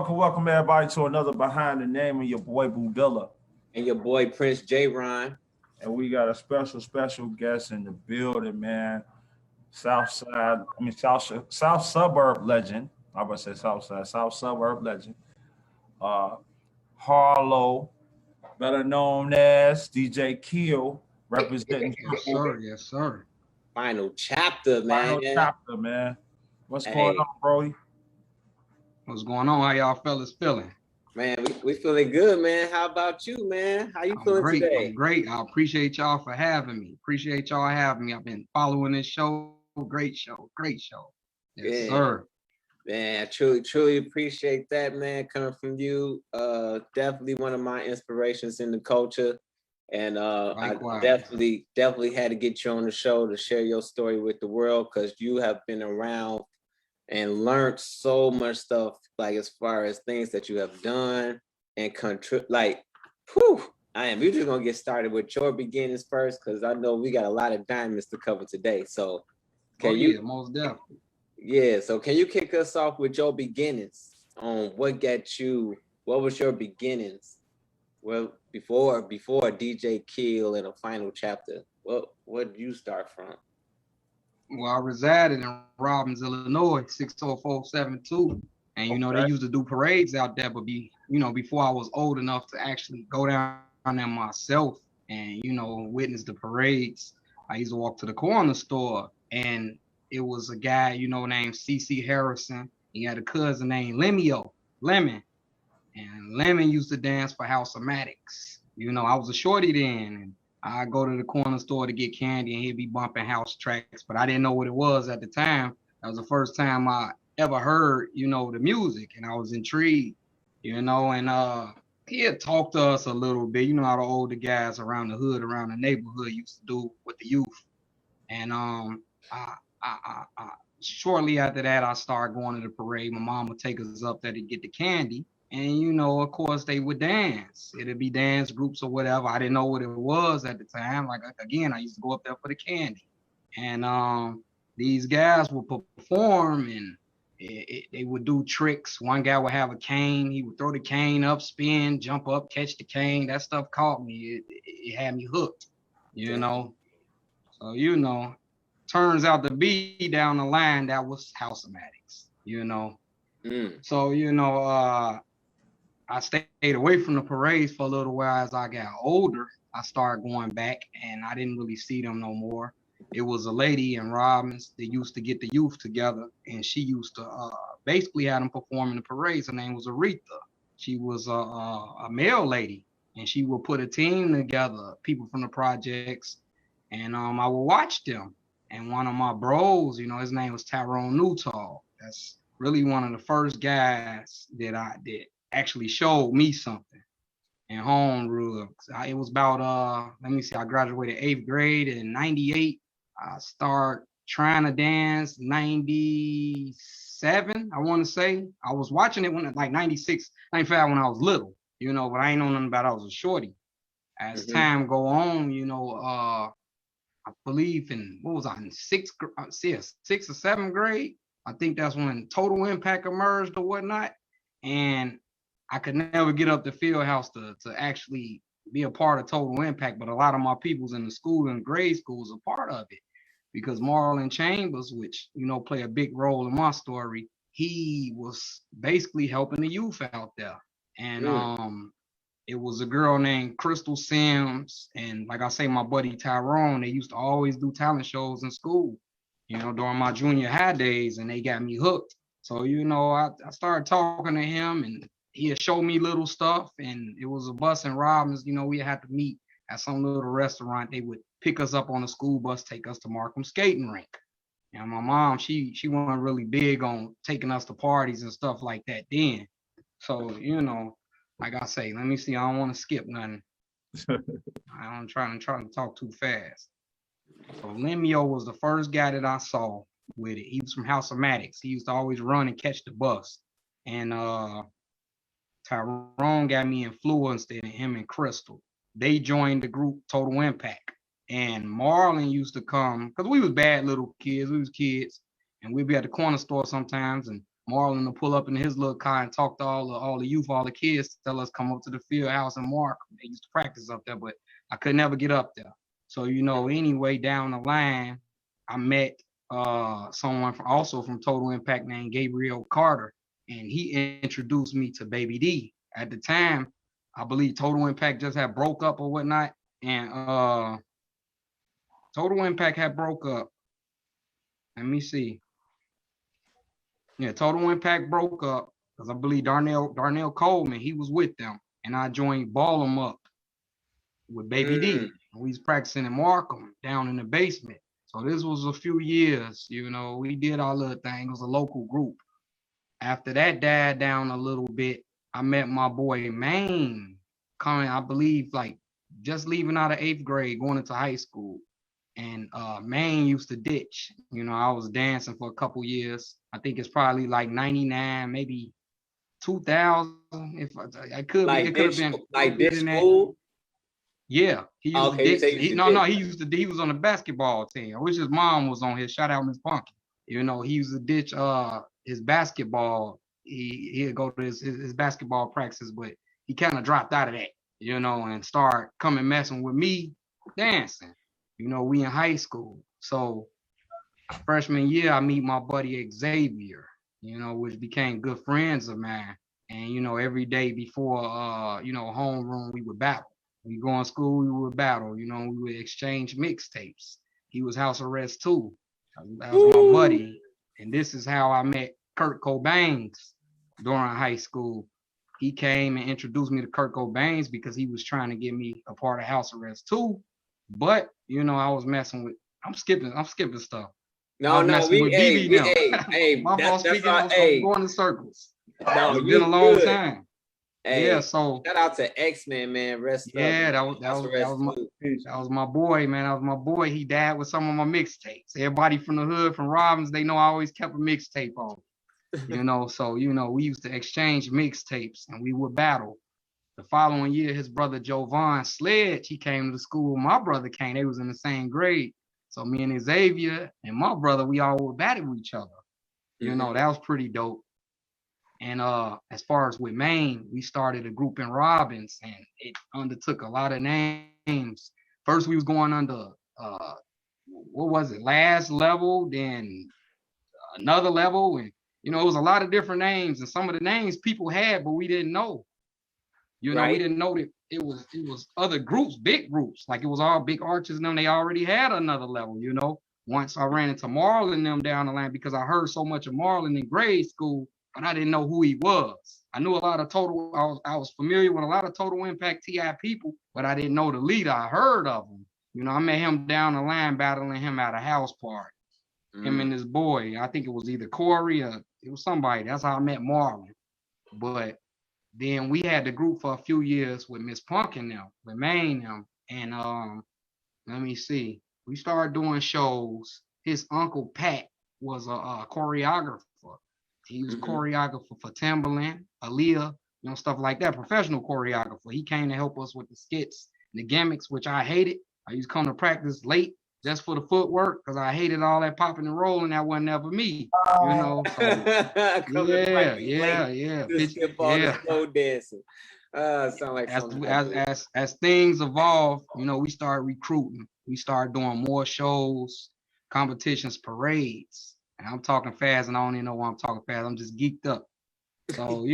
Welcome everybody to another Behind the Name of your boy Boo Dilla. And your boy Prince J. Ron. And we got a special guest in the building, man. South suburb legend. I would say South suburb legend. Har Low, better known as DJ Kill, representing. Yes, sir. Final chapter, man. What's going on, bro? What's going on? How y'all fellas feeling? Man, we feeling good, man. How about you, man? How you feeling today? I'm great. I appreciate y'all for having me. I've been following this show. Great show. Yes, sir. Man, I truly appreciate that, man, coming from you. Definitely one of my inspirations in the culture. And I definitely had to get you on the show to share your story with the world, because you have been around and learned so much stuff, like as far as things that you have done and we're just gonna get started with your beginnings first, because I know we got a lot of diamonds to cover today. So most definitely. Yeah, so can you kick us off with your beginnings on what was your beginnings? Well, before DJ Kill and a Final Chapter, what did you start from? Well, I resided in Robbins, Illinois, 60472. And, they used to do parades out there, but before I was old enough to actually go down there myself and, witness the parades, I used to walk to the corner store, and it was a guy, named C.C. Harrison. He had a cousin named Lemon. And Lemon used to dance for House of Maddox. I was a shorty then, and I go to the corner store to get candy, and he'd be bumping house tracks, but I didn't know what it was at the time. That was the first time I ever heard, the music, and I was intrigued, and he had talked to us a little bit, how the older guys around the hood, around the neighborhood used to do with the youth. And I shortly after that, I started going to the parade. My mom would take us up there to get the candy. And, of course, they would dance. It'd be dance groups or whatever. I didn't know what it was at the time. Like, again, I used to go up there for the candy. And these guys would perform, and they would do tricks. One guy would have a cane. He would throw the cane up, spin, jump up, catch the cane. That stuff caught me. It had me hooked, So, turns out to be down the line, that was House of Maddox, So, I stayed away from the parades for a little while. As I got older, I started going back, and I didn't really see them no more. It was a lady in Robbins that used to get the youth together, and she used to basically have them perform in the parades. Her name was Aretha. She was a male lady, and she would put a team together, people from the projects, and I would watch them. And one of my bros, his name was Tyrone Newtall. That's really one of the first guys that actually showed me something in home rules. It was about I graduated 8th grade in 98. I started trying to dance 97, I want to say. I was watching it when 96, 95 when I was little, but I ain't know nothing about it. I was a shorty. As time go on, I believe in sixth or 7th grade. I think that's when Total Impact emerged or whatnot. And I could never get up the field house to actually be a part of Total Impact, but a lot of my peoples in the school and grade schools are part of it, because Marlon Chambers, which, play a big role in my story, he was basically helping the youth out there. And it was a girl named Crystal Sims, and like I say, my buddy Tyrone, they used to always do talent shows in school, during my junior high days, and they got me hooked. So, I started talking to him, and he had showed me little stuff, and it was a bus in Robbins. We had to meet at some little restaurant. They would pick us up on a school bus, take us to Markham skating rink. And my mom, she wasn't really big on taking us to parties and stuff like that then. So, like I say, let me see, I don't want to skip nothing. I'm trying to talk too fast. So Lemio was the first guy that I saw with it. He was from House of Maddox. He used to always run and catch the bus. And Tyrone got me influenced in him and Crystal. They joined the group Total Impact. And Marlon used to come, because we was bad little kids. We was kids. And we'd be at the corner store sometimes. And Marlon would pull up in his little car and talk to all the youth, all the kids, tell us come up to the field house and mark. They used to practice up there, but I could never get up there. So, anyway, down the line, I met someone also from Total Impact named Gabriel Carter, and he introduced me to Baby D. At the time, I believe Total Impact just had broke up or whatnot, and Total Impact had broke up. Let me see. Yeah, Total Impact broke up because I believe Darnell Coleman, he was with them, and I joined Ball 'em Up with Baby D. We was practicing in Markham down in the basement. So this was a few years, we did our little thing. It was a local group. After that died down a little bit, I met my boy Maine coming, I believe, like just leaving out of 8th grade, going into high school. And Maine used to ditch. I was dancing for a couple years. I think it's probably like 99, maybe 2000. If I could like be, it could have been like this school. Yeah, he used okay, to he was on the basketball team. I wish his mom was on here. Shout out Miss Punky. He used to ditch his basketball. He'd go to his basketball practices, but he kind of dropped out of that, and started coming messing with me dancing. We in high school. So freshman year, I meet my buddy Xavier, which became good friends of mine. And every day before homeroom, we would battle. We go in school, we would battle, we would exchange mixtapes. He was house arrest too. That was my buddy. And this is how I met Kurt Cobain's during high school. He came and introduced me to Kurt Cobain's because he was trying to get me a part of house arrest too. But, I was messing with, I'm skipping stuff. No, hey, my boss speaking, I was going in circles. No, it's been a long time. Hey, yeah, so shout out to X-Men, man. Rest yeah, that was my boy, man. That was my boy. He died with some of my mixtapes. Everybody from the hood, from Robbins, they know I always kept a mixtape on. So we used to exchange mixtapes and we would battle. The following year, his brother Jovan Sledge, he came to the school. My brother came. They was in the same grade. So me and Xavier and my brother, we all would battle with each other. That was pretty dope. And as far as with Maine, we started a group in Robbins, and it undertook a lot of names. First, we was going under what was it? Last level, then another level, and it was a lot of different names, and some of the names people had, but we didn't know. Right. We didn't know that it was other groups, big groups, like it was all big arches, and them they already had another level. Once I ran into Marlon and them down the line because I heard so much of Marlon in grade school. But I didn't know who he was. I knew a lot of I was familiar with a lot of Total Impact TI people, but I didn't know the leader. I heard of him. I met him down the line battling him at a house party. Him and his boy. I think it was either Corey or it was somebody. That's how I met Marlon. But then we had the group for a few years with Miss Punk and them, with Maine them. And let me see. We started doing shows. His uncle Pat was a choreographer. He was a choreographer for Timberland, Aaliyah, stuff like that, professional choreographer. He came to help us with the skits and the gimmicks, which I hated. I used to come to practice late just for the footwork because I hated all that popping and rolling. That wasn't ever me, So, yeah. Skip all the slow dancing. Sound like as things evolved, we started recruiting. We started doing more shows, competitions, parades. And I'm talking fast, and I don't even know why I'm talking fast. I'm just geeked up. So,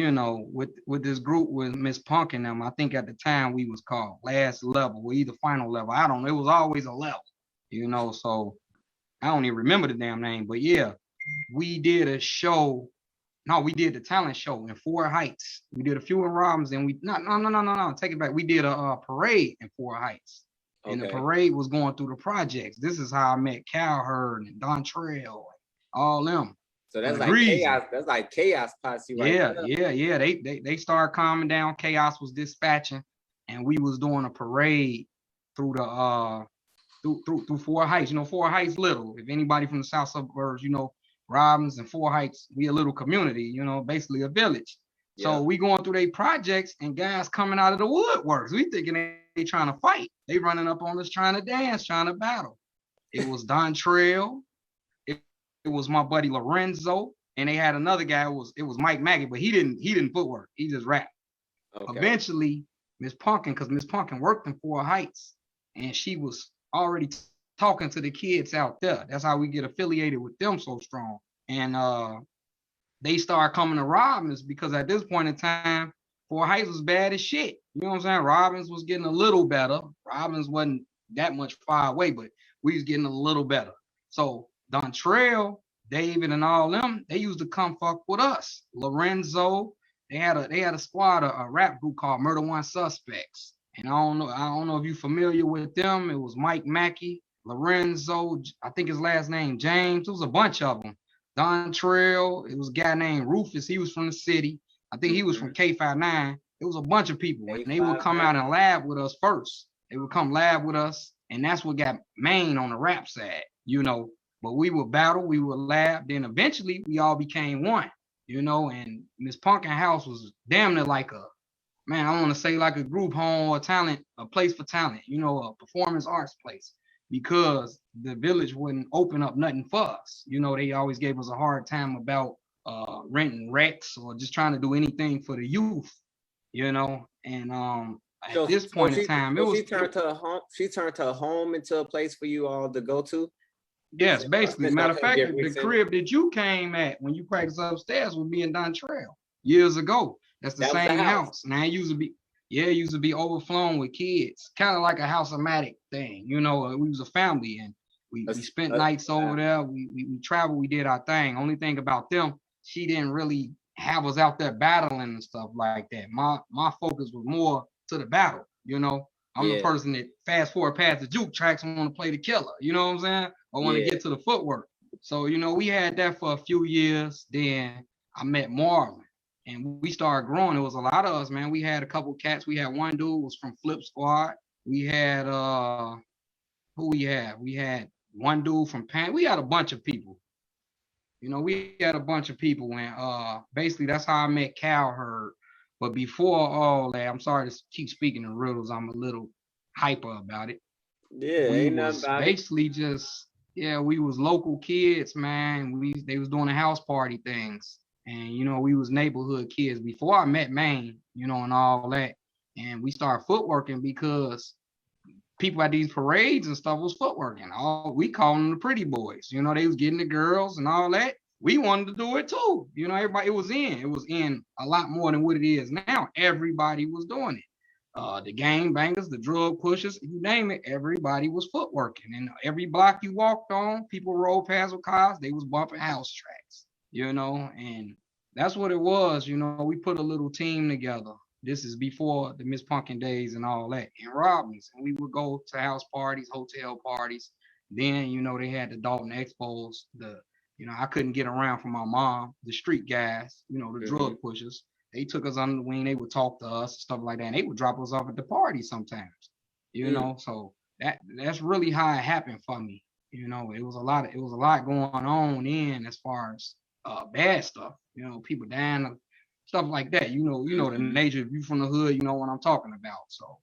with this group with Miss Punk and them, I think at the time we was called Last Level or either Final Level. I don't know. It was always a level, So I don't even remember the damn name. But yeah, we did a show. No, we did the talent show in Fort Heights. We did a few in Robbins, and no. Take it back. We did a parade in Fort Heights. Okay. And the parade was going through the projects. This is how I met Cowherd and Dontrell. All them. So that's like chaos. That's like chaos posse, right? Yeah. They started calming down. Chaos was dispatching. and we was doing a parade through the through Fort Heights. You know, Fort Heights little. If anybody from the south suburbs, you know, Robbins and Fort Heights, we a little community, you know, basically a village. Yeah. So we going through their projects and guys coming out of the woodworks. We thinking they trying to fight. They running up on us trying to dance, trying to battle. It was Don Trail. It was my buddy Lorenzo. And they had another guy, it was Mike Maggie, but he didn't footwork. He just rapped. Okay. Eventually, Miss Punkin, because Miss Punkin worked in Fort Heights, and she was already talking to the kids out there. That's how we get affiliated with them so strong. And they started coming to Robbins because at this point in time, Fort Heights was bad as shit. You know what I'm saying? Robbins was getting a little better. Robbins wasn't that much far away, but we was getting a little better. So Don Trail, David, and all them, they used to come fuck with us. Lorenzo, they had a squad, a rap group called Murder One Suspects. And I don't know if you're familiar with them. It was Mike Mackey, Lorenzo, I think his last name James. It was a bunch of them. Don Trail, it was a guy named Rufus. He was from the city. I think he was from K59. It was a bunch of people. And they would come out and lab with us first. They would come lab with us. And that's what got Maine on the rap side, you know. But we would battle, we would lab. Then eventually we all became one, you know. And Miss Punkin House was damn near like a, man, I want to say like a group home or talent, a place for talent, you know, a performance arts place. Because the village wouldn't open up nothing for us. You know, they always gave us a hard time about renting recs or just trying to do anything for the youth, you know. And at this point in time, it was she turned her home into a place for you all to go to. Yes, basically. Matter of fact, the crib that you came at when you practiced upstairs was me and Don Trail years ago. That's the same house. Now it used to be overflowing with kids, kind of like a house-o-matic thing. You know, we was a family and we spent nights over there. We traveled, we did our thing. Only thing about them, she didn't really have us out there battling and stuff like that. My focus was more to the battle, you know. I'm the person that fast forward past the juke tracks and want to play the killer, you know what I'm saying? I want to get to the footwork. So, you know, we had that for a few years. Then I met Marlon. And we started growing. It was a lot of us, man. We had a couple cats. We had one dude was from Flip Squad. We had who we had? We had one dude from Pan. We had a bunch of people. You know, we had a bunch of people, and basically that's how I met Cowherd. But before all that, I'm sorry to keep speaking in riddles. I'm a little hyper about it. Yeah, we was basically just we was local kids, man. They was doing the house party things. And, you know, we was neighborhood kids before I met Maine, you know, and all that. And we started footworking because people at these parades and stuff was footworking. We called them the pretty boys. You know, they was getting the girls and all that. We wanted to do it too. You know, everybody, it was in a lot more than what it is now. Everybody was doing it. The gang bangers, the drug pushers, you name it, everybody was footworking. And every block you walked on, people rolled past with cars, they was bumping house tracks. You know, and that's what it was. You know, we put a little team together. This is before the Miss Punkin days and all that in Robbins. And we would go to house parties, hotel parties. Then, you know, they had the Dalton Expos. I couldn't get around from my mom, the street guys, you know, the drug pushers. They took us under the wing. They would talk to us, stuff like that. And they would drop us off at the party sometimes, you know. So that's really how it happened for me. You know, it was a lot going on in as far as bad stuff, you know, people dying, stuff like that. You know the nature. If you from the hood, you know what I'm talking about. So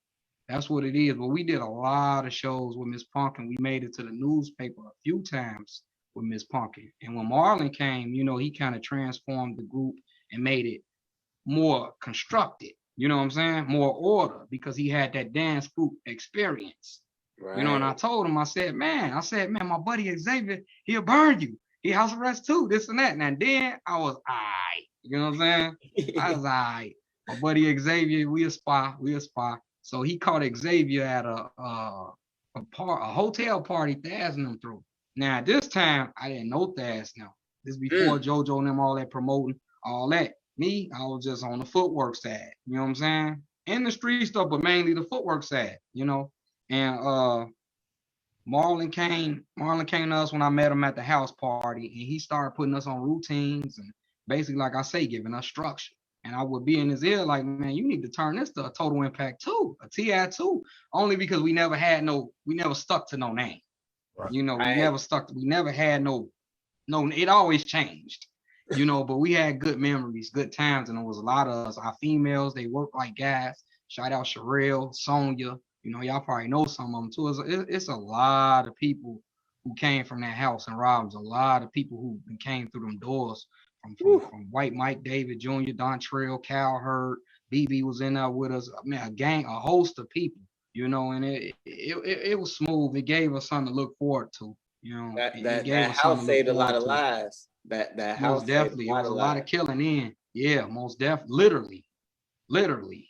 that's what it is. But we did a lot of shows with Miss Punkin. We made it to the newspaper a few times with Miss Punkin. And when Marlon came, you know, he kind of transformed the group and made it more constructed. You know what I'm saying? More order, because he had that dance group experience. Right. You know, and I told him, I said, man, my buddy Xavier, he'll burn you. He house arrest too, this and that. And then I was aight. You know what I'm saying? I was aight. My buddy Xavier, we a spy. So he caught Xavier at a hotel party Thazing them through. Now at this time, I didn't know Thaz now. This before JoJo and them all that promoting, all that. Me, I was just on the footwork side. You know what I'm saying? In the street stuff, but mainly the footwork side, you know. And Marlon came to us when I met him at the house party, and he started putting us on routines and basically, like I say, giving us structure. And I would be in his ear like, man, you need to turn this to a Total Impact 2, a TI 2, only because we never stuck to no name. Right. You know, we never had no, it always changed, you know, but we had good memories, good times. And there was a lot of us, our females, they worked like guys. Shout out Sherelle, Sonia, you know, y'all probably know some of them too. It's a lot of people who came from that house in Robbins, a lot of people who came through them doors from White Mike David Jr., Dontrell, Cal Hurd, BB was in there with us. I mean, a host of people, you know, and it was smooth. It gave us something to look forward to, you know. That house saved a lot of lives. That house most definitely. It was a lot of killing in. Yeah, most definitely. Literally.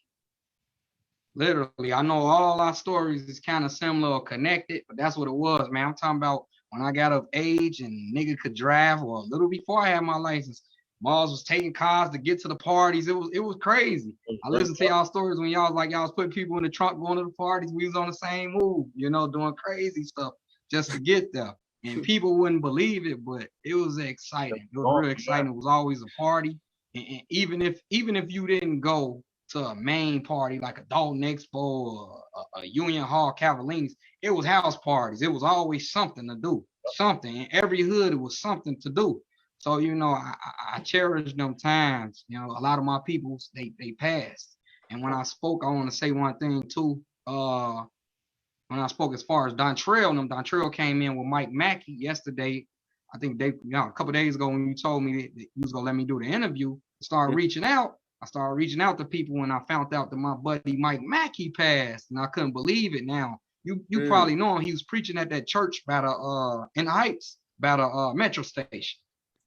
I know all our stories is kind of similar or connected, but that's what it was, man. I'm talking about when I got of age and nigga could drive, or a little before I had my license. Mars was taking cars to get to the parties. It was crazy. I listened to y'all stories when y'all was putting people in the trunk going to the parties. We was on the same move, you know, doing crazy stuff just to get there. And people wouldn't believe it, but it was exciting. It was real exciting. It was always a party. And even if you didn't go to a main party like a Dalton Expo or a Union Hall Cavaliers, it was house parties. It was always something to do, something. In every hood, it was something to do. So, you know, I cherish them times. You know, a lot of my people, they passed. And when I spoke, I want to say one thing too. When I spoke as far as Dontrell came in with Mike Mackey yesterday. I think a couple days ago when you told me that you was gonna let me do the interview, I started reaching out to people when I found out that my buddy Mike Mackey passed, and I couldn't believe it. Now you probably know him. He was preaching at that church by the in the Heights, by the metro station.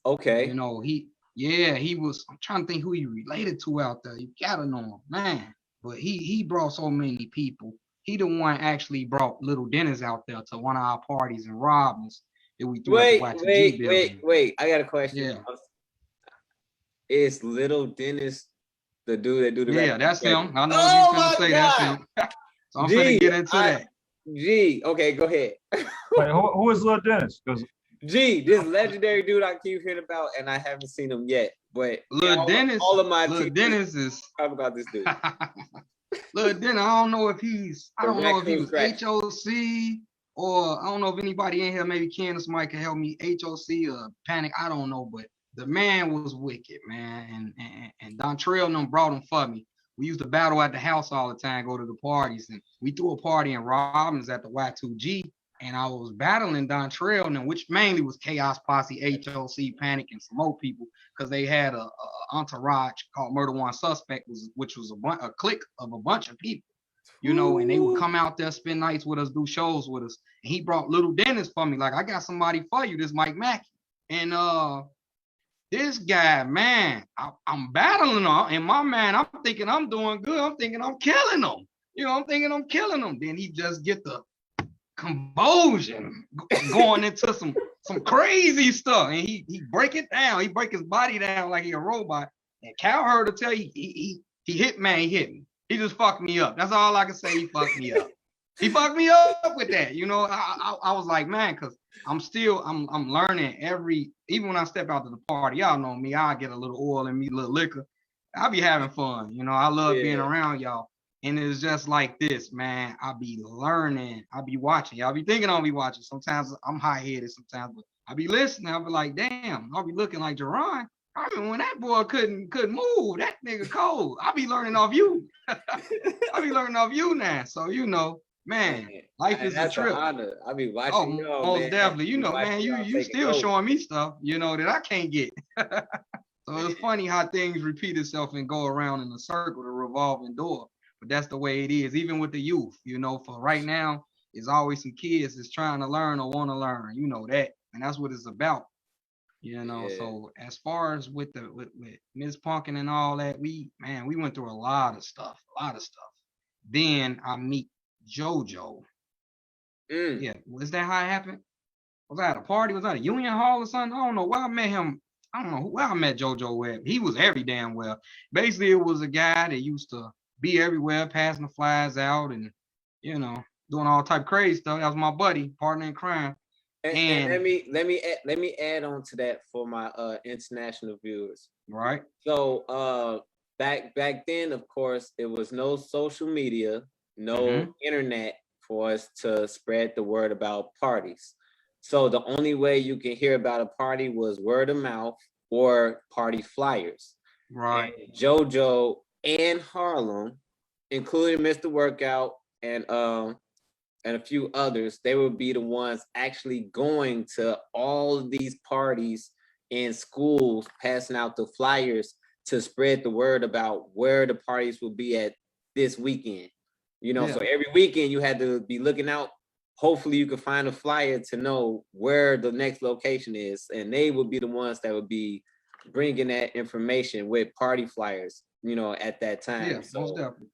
Okay. You know, he was. I'm trying to think who he related to out there. You gotta know him, man. But he brought so many people. He the one actually brought Little Dennis out there to one of our parties in Robbins that we threw at the Y2G building. Wait. I got a question. Yeah. Is Little Dennis the dude that do the Yeah, that's him. I know what you're gonna say. That's him. So I'm gonna get into that. Okay, go ahead. Wait, who is Lil Dennis? Because this legendary dude I keep hearing about, and I haven't seen him yet. But Lil Dennis, all of my Lil Dennis is talk about this dude. Lil Dennis, I don't know if he was HOC, or I don't know if anybody in here, maybe Candace might can help me, HOC or Panic, I don't know, but the man was wicked, man, and Dontrell and them brought him for me. We used to battle at the house all the time, go to the parties, and we threw a party in Robbins at the Y2G, and I was battling Dontrell, and which mainly was Chaos Posse, HOC, Panic, and some more people, because they had a entourage called Murder One Suspect, which was a clique of a bunch of people, you know, and they would come out there, spend nights with us, do shows with us, and he brought Little Dennis for me, like, I got somebody for you, this Mike Mackey, and this guy, man, I'm battling him. In my mind, I'm thinking I'm doing good. I'm thinking I'm killing him. You know, I'm thinking I'm killing him. Then he just get the convulsion going into some crazy stuff. And he break it down. He break his body down like he a robot. And Cal heard to tell you, he hit me. He just fucked me up. That's all I can say. He fucked me up. He fucked me up with that. You know, I was like, man, because I'm learning even when I step out to the party, y'all know me, I get a little oil in me, a little liquor. I be having fun. You know, I love being around y'all. And it's just like this, man. I be learning. I be watching. Y'all be thinking I'll be watching. Sometimes I'm high-headed sometimes, but I be listening. I'll be like, damn, I'll be looking like Jerron. I mean, when that boy couldn't move, that nigga cold. I be learning off you. I be learning off you now. So, you know, man, life is a trip. Honor. I be watching you. Most man. Definitely. You know, man, you still showing me stuff, you know, that I can't get. So it's funny how things repeat itself and go around in a circle, the revolving door. But that's the way it is, even with the youth, you know, for right now, there's always some kids that's trying to learn or want to learn, you know that. And that's what it's about. You know, so as far as with Ms. Punkin and all that, we went through a lot of stuff. Then I meet JoJo. Yeah, was that how it happened? Was I at a party? Was I at a Union Hall or something? I don't know where I met him. I don't know where I met JoJo at. He was every damn well. Basically, it was a guy that used to be everywhere, passing the flyers out and, you know, doing all type of crazy stuff. That was my buddy, partner in crime. And let me add on to that for my international viewers. Right. So back then, of course, it was no social media, no internet for us to spread the word about parties. So the only way you can hear about a party was word of mouth or party flyers. Right. And JoJo and Harlem, including Mr. Workout and a few others, they would be the ones actually going to all of these parties in schools, passing out the flyers to spread the word about where the parties will be at this weekend. You know, so every weekend you had to be looking out. Hopefully you could find a flyer to know where the next location is. And they would be the ones that would be bringing that information with party flyers, you know, at that time. Yeah, so, most definitely.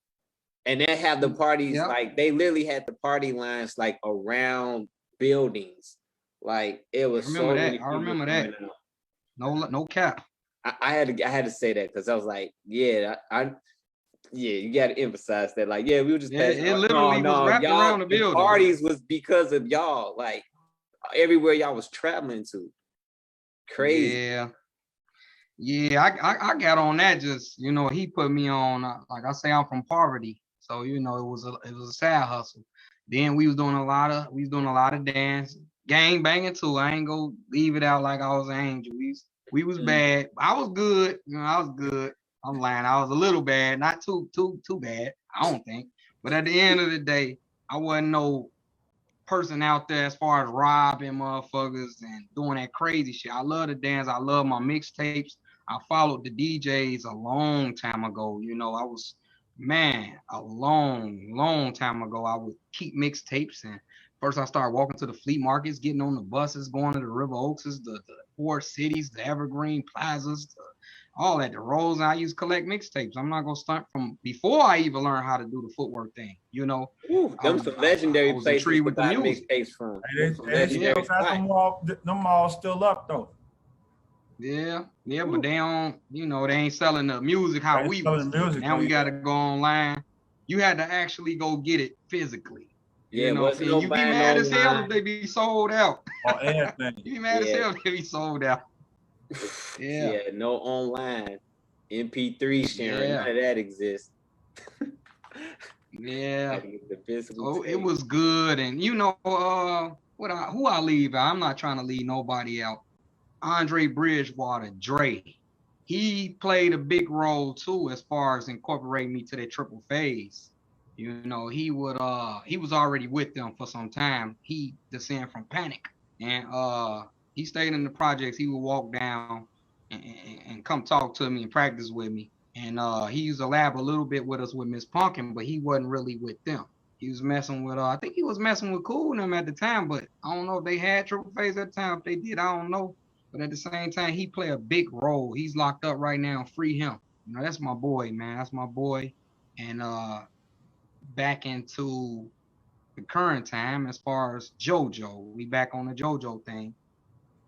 And they have the parties, like they literally had the party lines like around buildings. Like it was so many people. I remember that. No cap. I had to say that because I was like, yeah, you got to emphasize that. Like, yeah, we were just passing. It literally was wrapped around the building. Parties was because of y'all. Like everywhere y'all was traveling to. Crazy. Yeah. I got on that. Just, you know, he put me on. Like I say, I'm from poverty, so you know it was a sad hustle. Then we was doing a lot of dance, gang banging too. I ain't gonna leave it out like I was an angel. We was bad. I was good. You know, I was good. I'm lying. I was a little bad, not too bad, I don't think. But at the end of the day, I wasn't no person out there as far as robbing motherfuckers and doing that crazy shit. I love to dance. I love my mixtapes. I followed the DJs a long time ago. You know, a long time ago, I would keep mixtapes. And first I started walking to the flea markets, getting on the buses, going to the River Oakses, the Port Cities, the Evergreen Plazas, all that, the Rose. I used to collect mixtapes. I'm not gonna stunt from before I even learned how to do the footwork thing, you know. Them some legendary places with the mixtapes from. Them all still up though. Yeah, but they don't, you know, they ain't selling the music how we was. Now we gotta go online. You had to actually go get it physically. Yeah, you know, you be mad as hell if they be sold out. You be mad as hell if they be sold out. Yeah, no online MP3 sharing, none of that exists. So it was good. And you know, who I leave out? I'm not trying to leave nobody out. Andre Bridgewater, Dre, he played a big role too as far as incorporating me to that triple phase. You know, he was already with them for some time. He descended from Panic, and he stayed in the projects. He would walk down and come talk to me and practice with me. And he used to lab a little bit with us with Miss Punkin, but he wasn't really with them. He was messing with, I think he was messing with Cool and them at the time, but I don't know if they had triple phase at the time. If they did, I don't know. But at the same time, he played a big role. He's locked up right now. Free him. You know, that's my boy, man. That's my boy. And back into the current time, as far as JoJo, we back on the JoJo thing.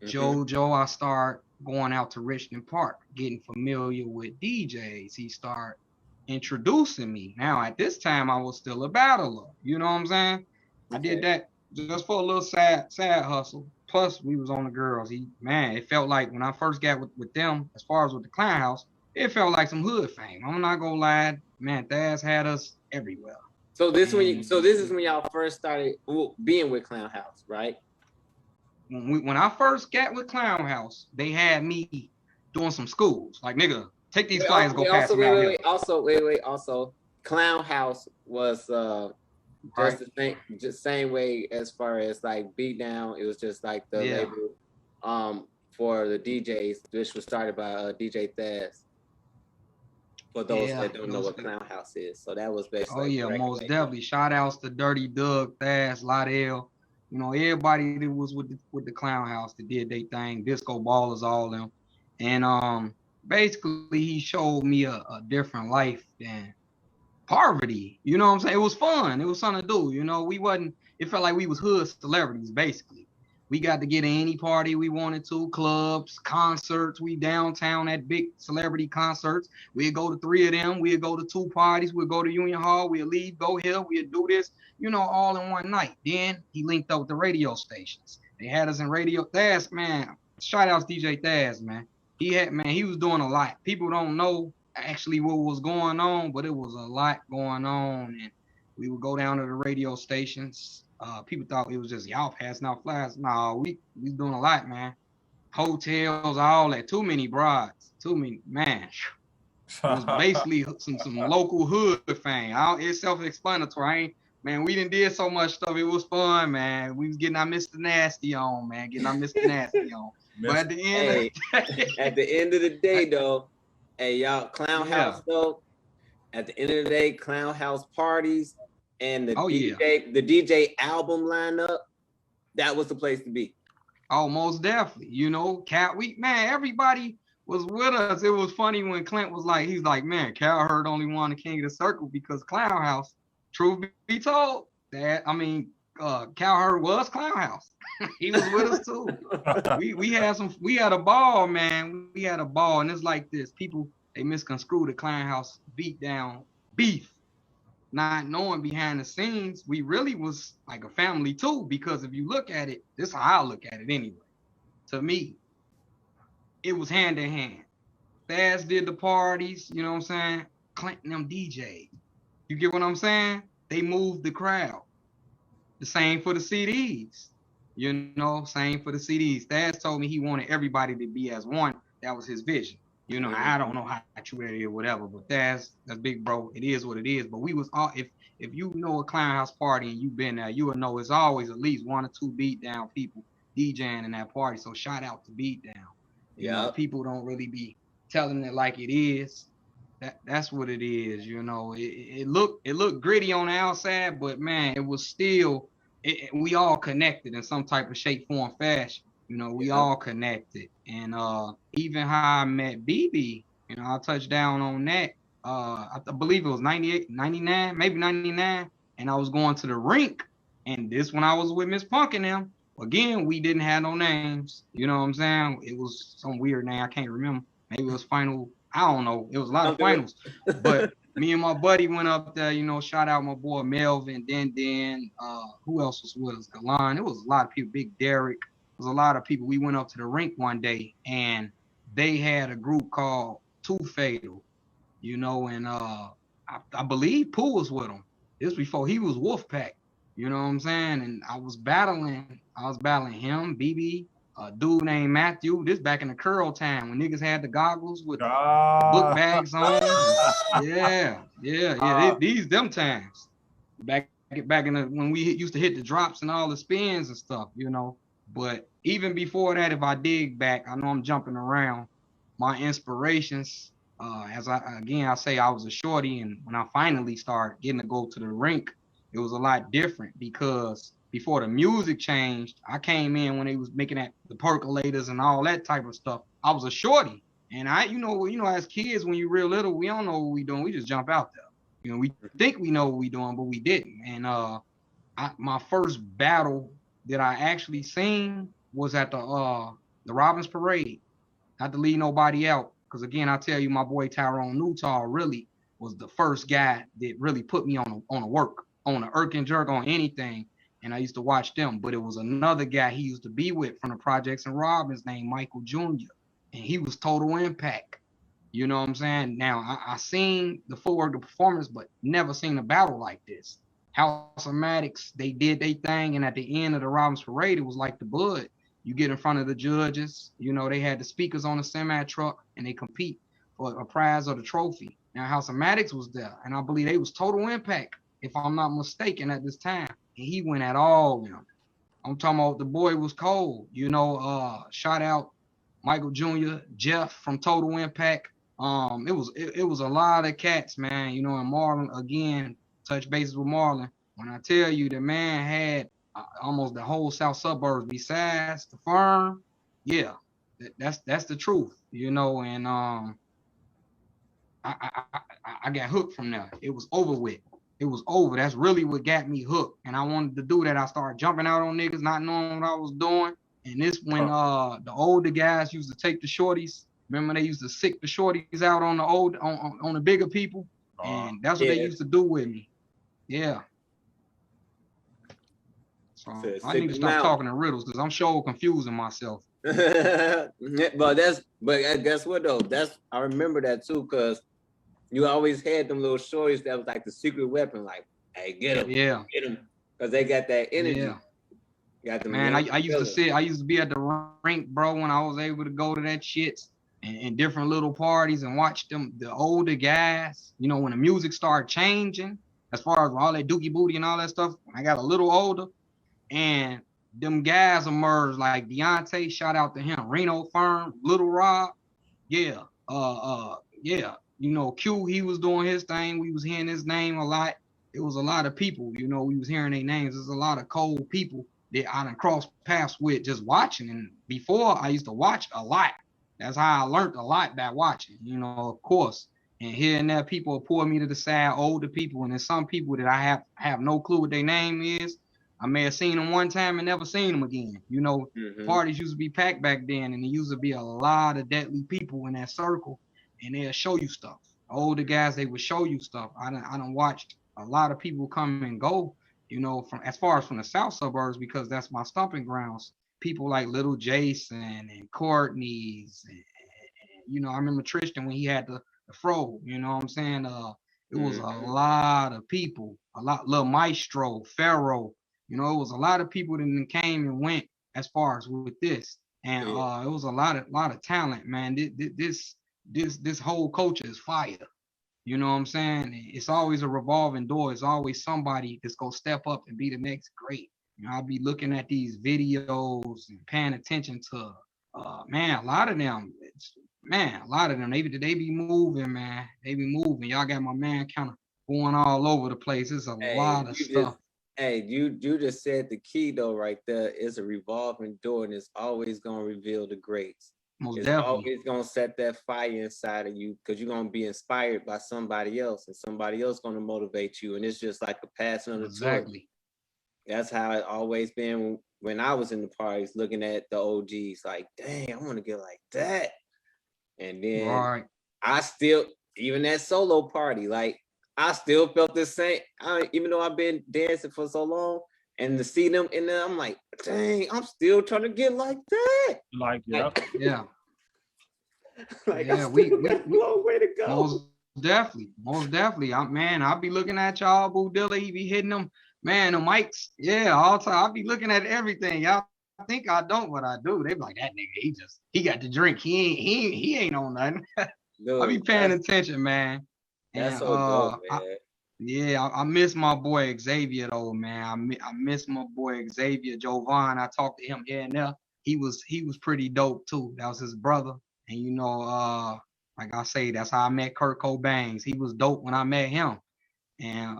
JoJo, I start going out to Richmond Park, getting familiar with DJs. He start introducing me. Now, at this time, I was still a battler. You know what I'm saying? I did that just for a little sad hustle. Plus, we was on the girls. It felt like when I first got with them, as far as with the Clown House, it felt like some hood fame. I'm not gonna lie, man. Thaz had us everywhere. So this is when y'all first started being with Clown House, right? When I first got with Clown House, they had me doing some schools. Like, nigga, take these flyers, go pass them out. Also, Clown House was just same way as far as like Beat Down. It was just like the label for the DJs, which was started by DJ Thaz. For those that don't know what Clown House is, so that was basically. Most definitely. Shout outs to Dirty Doug, Thaz, Lydell. You know, everybody that was with the Clown House that did their thing. Disco Ballers, all them, and basically he showed me a different life than poverty. You know what I'm saying? It was fun. It was something to do. You know, it felt like we was hood celebrities, basically. We got to get to any party we wanted to, clubs, concerts. We downtown at big celebrity concerts. We'd go to 3 of them. We'd go to 2 parties. We'd go to Union Hall. We'd leave, go here. We'd do this, you know, all in one night. Then he linked up with the radio stations. They had us in radio. Thaz, man, shout out to DJ Thaz, man. He was doing a lot. People don't know actually what was going on, but it was a lot going on, and we would go down to the radio stations. People thought it was just y'all passing out flyers. No, we doing a lot, man. Hotels, all that. Too many brides. Too many, man. It was basically some local hood thing. It's self-explanatory. Man, we did so much stuff. It was fun, man. We was getting our Mr. Nasty on, man. Getting our Mr. Nasty on. But at the end at the end of the day, though, hey, y'all, Clown House, though, at the end of the day, Clown House parties and the DJ album lineup, that was the place to be. Oh, most definitely. You know, Cat Week, man, everybody was with us. It was funny when Clint was like, he's like, man, Cal Hurd only won the King of the Circle because Clown House. Truth be told, Cal Hurd was Clown House. He was with us too. we had a ball, man. We had a ball, and it's like this. People, they misconstrue the Clown House beat down beef, not knowing behind the scenes, we really was like a family too, because if you look at it, this is how I look at it anyway. To me, it was hand in hand. Thaz did the parties, you know what I'm saying? Clinton them DJs. You get what I'm saying? They moved the crowd. The same for the CDs. You know, same for the CDs. Thaz told me he wanted everybody to be as one. That was his vision. You know, I don't know how true that is or whatever, but that's big, bro. It is what it is. But we was all, if you know a Clown House party and you've been there, you will know it's always at least 1 or 2 beat down people DJing in that party. So shout out to Beat Down. You know, people don't really be telling it like it is. That's what it is. You know, it looked gritty on the outside, but man, it was still we all connected in some type of shape, form, fashion. You know, we all connected. And even how I met BB, you know, I'll touch down on that. I believe it was 98, 99, maybe 99. And I was going to the rink. And this when I was with Miss Punk and them. Again, we didn't have no names. You know what I'm saying? It was some weird name. I can't remember. Maybe it was Final. I don't know. It was a lot of finals. But me and my buddy went up there, you know, shout out my boy Melvin, then who else was with us? Galan. It was a lot of people, Big Derek. There was a lot of people. We went up to the rink one day and they had a group called Too Fatal, you know, and I believe Pooh was with them. This before he was Wolfpack, you know what I'm saying? And I was battling him, BB, a dude named Matthew. This back in the curl time when niggas had the goggles with the book bags on. These them times. Back in the when we used to hit the drops and all the spins and stuff, you know. But even before that, if I dig back, I know I'm jumping around. My inspirations, I say I was a shorty, and when I finally started getting to go to the rink, it was a lot different because before the music changed, I came in when they was making the percolators and all that type of stuff. I was a shorty, and you know, as kids, when you're real little, we don't know what we doing. We just jump out there. You know, we think we know what we doing, but we didn't. And my first battle that I actually seen was at the Robbins Parade. Not to leave nobody out, because again, I tell you, my boy Tyrone Newtall really was the first guy that really put me on a work, on a irk and jerk, on anything. And I used to watch them, but it was another guy he used to be with from the projects in Robbins named Michael Jr. And he was Total Impact. You know what I'm saying? Now, I seen the footwork, the performance, but never seen a battle like this. House of Maddox, they did their thing, and at the end of the Robbins Parade, it was like the Bud. You get in front of the judges, you know, they had the speakers on the semi-truck, and they compete for a prize or the trophy. Now, House of Maddox was there, and I believe they was Total Impact, if I'm not mistaken, at this time. And he went at all of them. I'm talking about the boy was cold. You know, shout out Michael Jr., Jeff from Total Impact. It was a lot of cats, man. You know, and Marlon, again, touch bases with Marlon. When I tell you the man had almost the whole south suburbs besides the farm, yeah, that's the truth, you know. And I got hooked from there. It was over with. It was over. That's really what got me hooked. And I wanted to do that. I started jumping out on niggas, not knowing what I was doing. And this when the older guys used to take the shorties. Remember they used to sick the shorties out on the on the bigger people, and that's what they used to do with me. Yeah. So I need to stop talking in riddles because I'm sure confusing myself. But guess what though? I remember that too, because you always had them little shorties that was like the secret weapon, like, hey, get him, get him, because they got that energy. Yeah. Got them. Man, I used to be at the rink, bro, when I was able to go to that shit and different little parties and watch them, the older guys, you know, when the music started changing, as far as all that dookie booty and all that stuff, when I got a little older, and them guys emerged like Deontay, shout out to him, Reno Firm, Little Rob, yeah, yeah, you know, Q, he was doing his thing, we was hearing his name a lot. It was a lot of people, you know, we was hearing their names. There's a lot of cold people that I done crossed paths with just watching. And before, I used to watch a lot. That's how I learned a lot by watching, you know, of course. And here and there, people will pull me to the side, older people, and there's some people that I have no clue what their name is. I may have seen them one time and never seen them again. You know, parties used to be packed back then, and there used to be a lot of deadly people in that circle, and they'll show you stuff. Older guys, they would show you stuff. I done watched a lot of people come and go, you know, from as far as from the south suburbs, because that's my stomping grounds. People like Little Jason and Courtney's, and you know, I remember Tristan when he had the fro, you know what I'm saying? It was a lot of people, Little Maestro, Pharaoh, you know, it was a lot of people that came and went as far as with this. And it was a lot of talent, man. This whole culture is fire. You know what I'm saying? It's always a revolving door. It's always somebody that's gonna step up and be the next great. You know, I'll be looking at these videos and paying attention to, man, a lot of them, they be moving, man. They be moving. Y'all got my man kind of going all over the place. It's a lot of stuff. You just said the key though right there. It's a revolving door, and it's always gonna reveal the greats. It's always gonna set that fire inside of you, because you're gonna be inspired by somebody else, and somebody else gonna motivate you, and it's just like a passing on the torch. That's how it always been when I was in the parties, looking at the OGs, like, dang, I want to get like that. And then I still, even that solo party, like, I still felt the same. Even though I've been dancing for so long, and to see them in there, I'm like, dang, I'm still trying to get like that. Like, yeah. Like, yeah, we long way to go. Most definitely. I'll be looking at y'all, Boo Dilla, he be hitting them, man, the mics, all the time. I'll be looking at everything. Y'all think I don't, but I do. They be like, that nigga, he got the drink. He ain't on nothing. I be paying attention, man. That's so dope, man. I miss my boy Xavier though, man. I miss my boy Xavier Jovan. I talked to him here and there. He was pretty dope too. That was his brother. And you know, like I say, that's how I met Kurt Cobain. He was dope when I met him. And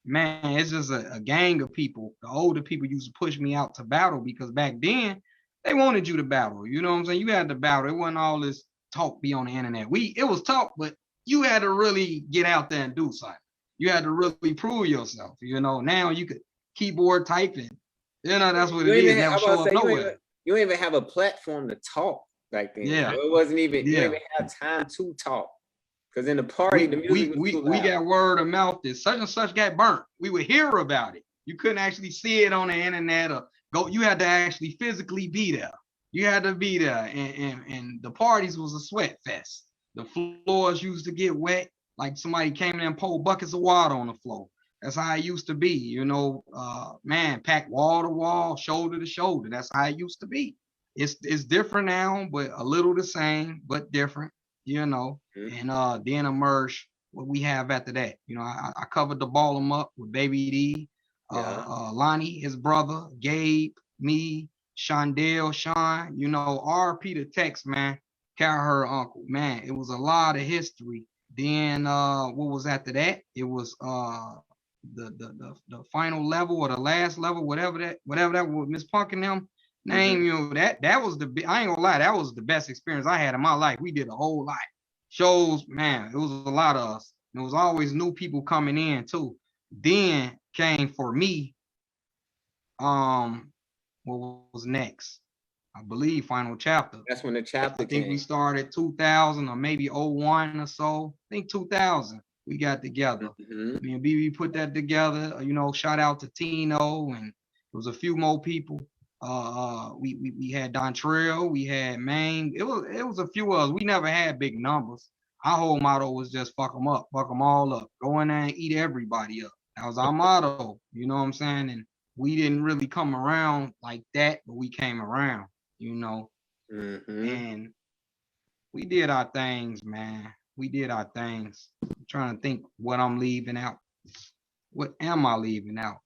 man, it's just a gang of people. The older people used to push me out to battle, because back then they wanted you to battle. You know what I'm saying? You had to battle. It wasn't all this talk be on the internet. It was talk, but you had to really get out there and do something. You had to really prove yourself. You know, now you could keyboard typing. You know, that's what it is. Never show up nowhere. You don't even have a platform to talk back then. Yeah. It wasn't even, you didn't even have time to talk. Because in the party, the music was too loud. We got word of mouth that such and such got burnt. We would hear about it. You couldn't actually see it on the internet or go. You had to actually physically be there. You had to be there. And the parties was a sweat fest. The floors used to get wet. Like somebody came in and poured buckets of water on the floor. That's how it used to be, you know, man, packed wall to wall, shoulder to shoulder. That's how it used to be. It's different now, but a little the same, but different, you know. And then emerged what we have after that. You know, I covered the ball 'em up with Baby D, Lonnie, his brother, Gabe, me, Shondell, Sean, you know, RP the text, man. Carry her uncle, man. It was a lot of history. Then what was after that? It was the final level or the last level, whatever that was, Miss Punk and them name, you know, that was I ain't gonna lie, that was the best experience I had in my life. We did a whole lot shows, man. It was a lot of us. There was always new people coming in too. Then came for me, what was next? I believe Final Chapter. That's when the chapter I think we started 2000 or maybe 01 or so. I think 2000 we got together. Me and BB put that together. You know, shout out to Tino, and there was a few more people. We had Dontrell, we had Maine. It was a few of us. We never had big numbers, our whole motto was just fuck them up, fuck them all up. Go in there and eat everybody up. That was our motto. You know what I'm saying? And we didn't really come around like that, but we came around, you know. And we did our things, man. We did our things. I'm trying to think what I'm leaving out. What am I leaving out?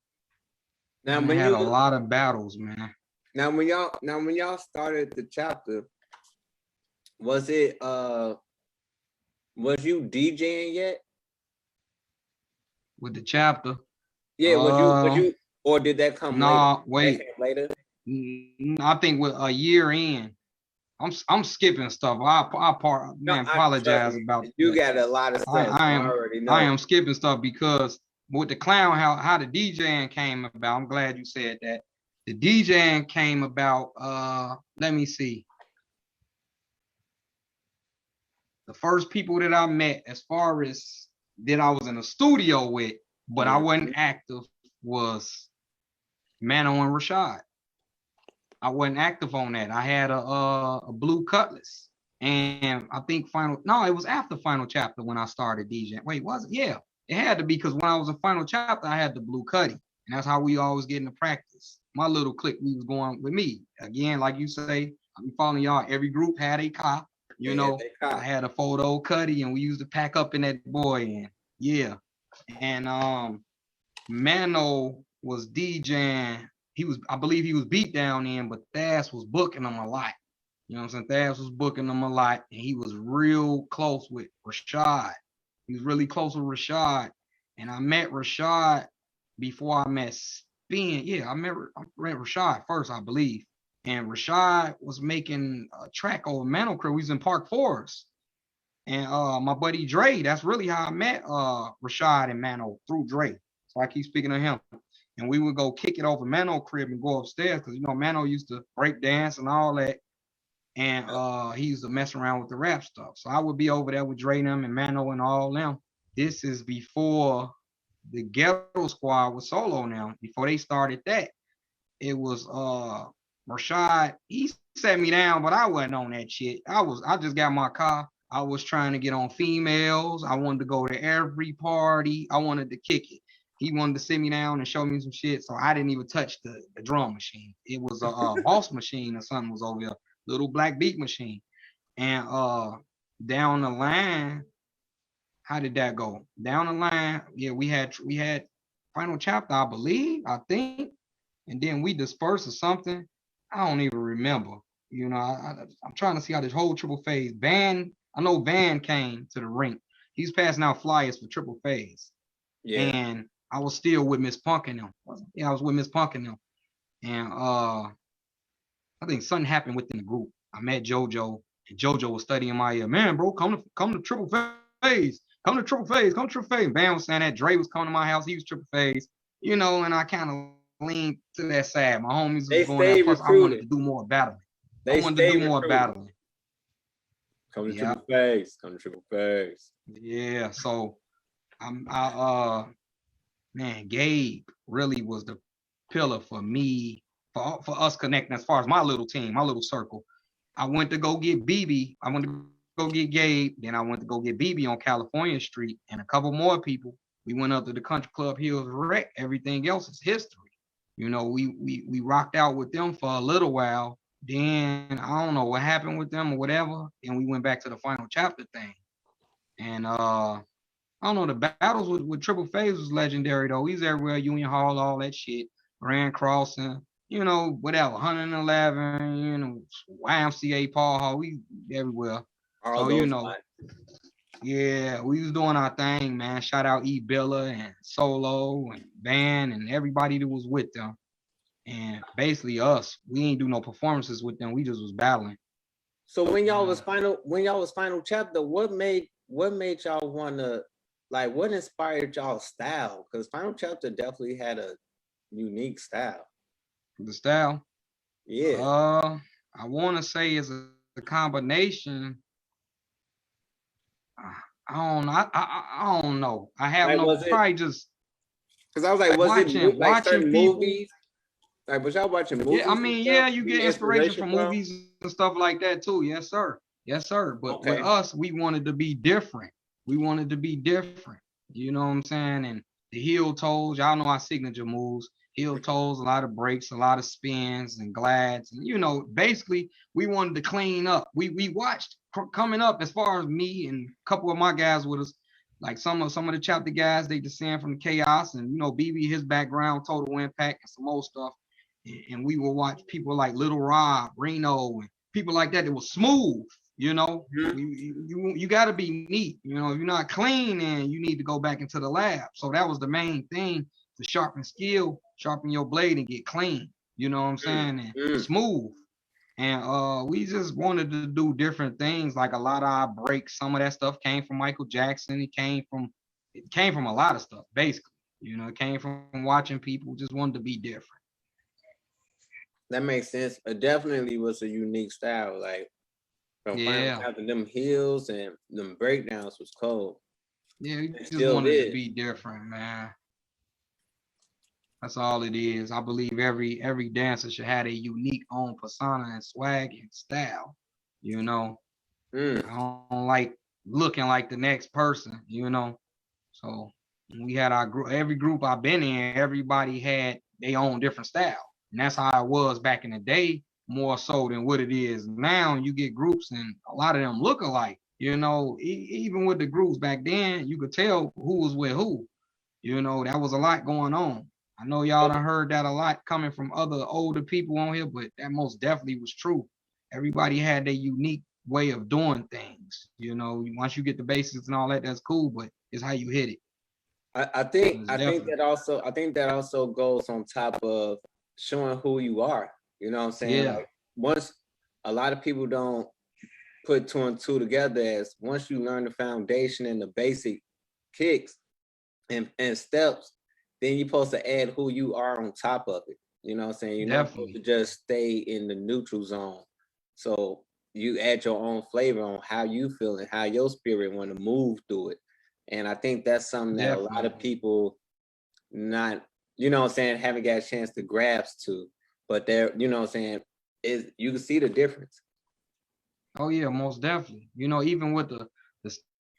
Now we had a lot of battles, man. Now when y'all started the chapter, was you DJing yet? With the chapter? Yeah, was you, or did that come later? No, wait. Later? I think with a year in. I'm skipping stuff. I apologize about that. You got a lot of stuff. I already know. I am skipping stuff because with the clown, how the DJing came about. I'm glad you said that. The DJing came about. Let me see. The first people that I met, as far as that I was in a studio with, but I wasn't active, was Mano and Rashad. I wasn't active on that. I had a blue Cutlass, and I think it was after Final Chapter when I started DJing. Wait, was it? Yeah, it had to be, because when I was in Final Chapter, I had the blue Cuddy, and that's how we always get into practice. My little clique, we was going with me. Again, like you say, I'm following y'all. Every group had a car. You know, I had a photo Cuddy, and we used to pack up in that boy. And yeah, and Mano was DJing. I believe he was beat down in, but Thas was booking him a lot. You know what I'm saying? Thas was booking him a lot, and he was real close with Rashad. He was really close with Rashad, and I met Rashad before I met Spin. Yeah, I met Rashad first, I believe. And Rashad was making a track over Mano Crib. We was in Park Forest. And my buddy Dre, that's really how I met Rashad and Mano, through Dre. So I keep speaking of him. And we would go kick it over Mano Crib and go upstairs, because, you know, Mano used to break dance and all that. And he used to mess around with the rap stuff. So I would be over there with Dre and them and Mano and all them. This is before the Ghetto Squad was solo now. Before they started that, it was Rashad. He set me down, but I wasn't on that shit. I just got my car. I was trying to get on females. I wanted to go to every party. I wanted to kick it. He wanted to sit me down and show me some shit, so I didn't even touch the drum machine. It was a boss machine or something was over there, little black beat machine. And down the line, how did that go? Down the line, yeah, we had Final Chapter, I think, and then we dispersed or something. I don't even remember. You know, I'm trying to see how this whole Triple Phase Van. I know Van came to the rink. He's passing out flyers for Triple Phase. Yeah. And I was still with Miss Punk and them. Yeah, I was with Miss Punk and them. And I think something happened within the group. I met JoJo, and JoJo was studying my ear. Man, bro, come to Triple Phase. Come to Triple Phase. Come to Triple Phase. Bam was saying that. Dre was coming to my house. He was Triple Phase. You know, and I kind of leaned to that side. My homies was going there. Plus, I wanted to do more battling. Come to Triple Phase. Come to Triple Phase. Yeah, so man, Gabe really was the pillar for me, for us connecting as far as my little team, my little circle. I went to go get BB. I went to go get Gabe. Then I went to go get BB on California Street, and a couple more people. We went up to the Country Club Hills Rec. Everything else is history. You know, we rocked out with them for a little while. Then I don't know what happened with them or whatever. And we went back to the Final Chapter thing. And I don't know, the battles with Triple Phase was legendary though. He's everywhere, Union Hall, all that shit, Grand Crossing, you know, whatever, 111, you know, YMCA, Paul Hall, we everywhere. So, you know, yeah, we was doing our thing, man. Shout out E. Billa and Solo and Van and everybody that was with them. And basically us, we ain't do no performances with them. We just was battling. So when y'all was Final Chapter, what made y'all wanna, like, what inspired y'all style? Because Final Chapter definitely had a unique style. The style? Yeah. I want to say it's a combination. I don't know. I don't know. I have probably just. Because I was like, was it like certain movies? Like, was y'all watching movies? Yeah, I mean, yeah, you get inspiration from movies and stuff like that too. Yes, sir. Yes, sir. But Okay. with us, we wanted to be different. We wanted to be different. You know what I'm saying? And the heel toes, y'all know our signature moves. Heel toes, a lot of breaks, a lot of spins and glides. And, you know, basically, we wanted to clean up. We watched coming up, as far as me and a couple of my guys with us, like some of the chapter guys, they descend from the chaos. And, you know, BB, his background, total impact, and some old stuff. And we will watch people like Little Rob, Reno, and people like that. It was smooth. You know, you got to be neat. You know, if you're not clean, then you need to go back into the lab. So that was the main thing, to sharpen skill, sharpen your blade, and get clean. You know what I'm saying? And smooth. And we just wanted to do different things. Like a lot of our breaks, some of that stuff came from Michael Jackson. It came from a lot of stuff, basically. You know, it came from watching people, just wanted to be different. That makes sense. It definitely was a unique style. Like, from having them heels and them breakdowns was cold. Yeah, we just wanted to be different, man. That's all it is. I believe every dancer should have a unique own persona and swag and style. You know, I don't like looking like the next person. You know, so we had our group. Every group I've been in, everybody had their own different style, and that's how it was back in the day. More so than what it is now. You get groups and a lot of them look alike. You know, even with the groups back then, you could tell who was with who. You know, that was a lot going on. I know y'all done heard that a lot coming from other older people on here, but that most definitely was true. Everybody had their unique way of doing things. You know, once you get the basics and all that, that's cool, but it's how you hit it. I think that also goes on top of showing who you are. You know what I'm saying? Yeah. Like, once a lot of people don't put two and two together, as once you learn the foundation and the basic kicks and steps, then you're supposed to add who you are on top of it. You know what I'm saying? You're not supposed to just stay in the neutral zone. So you add your own flavor on how you feel and how your spirit want to move through it. And I think that's something that a lot of people not, you know what I'm saying, haven't got a chance to grasp to. But there, you know what I'm saying, is you can see the difference. Oh yeah, most definitely. You know, even with the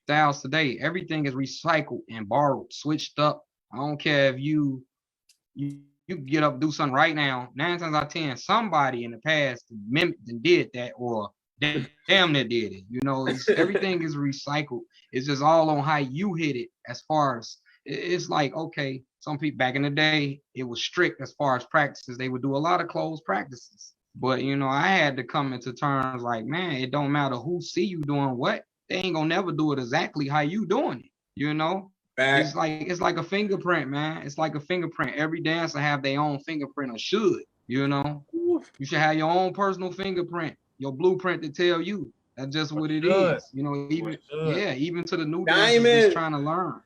styles today, everything is recycled and borrowed, switched up. I don't care if you get up, do something right now. 9 times out of 10, somebody in the past mimicked and did that, or damn near did it. You know, everything is recycled. It's just all on how you hit it. As far as it's like, okay, some people back in the day, it was strict as far as practices. They would do a lot of closed practices. But, you know, I had to come into terms like, man, it don't matter who see you doing what. They ain't gonna never do it exactly how you doing it, you know? It's like a fingerprint, man. It's like a fingerprint. Every dancer have their own fingerprint, or should, you know? You should have your own personal fingerprint, your blueprint to tell you. That's just what it is. You know, even to the new dancers just trying to learn.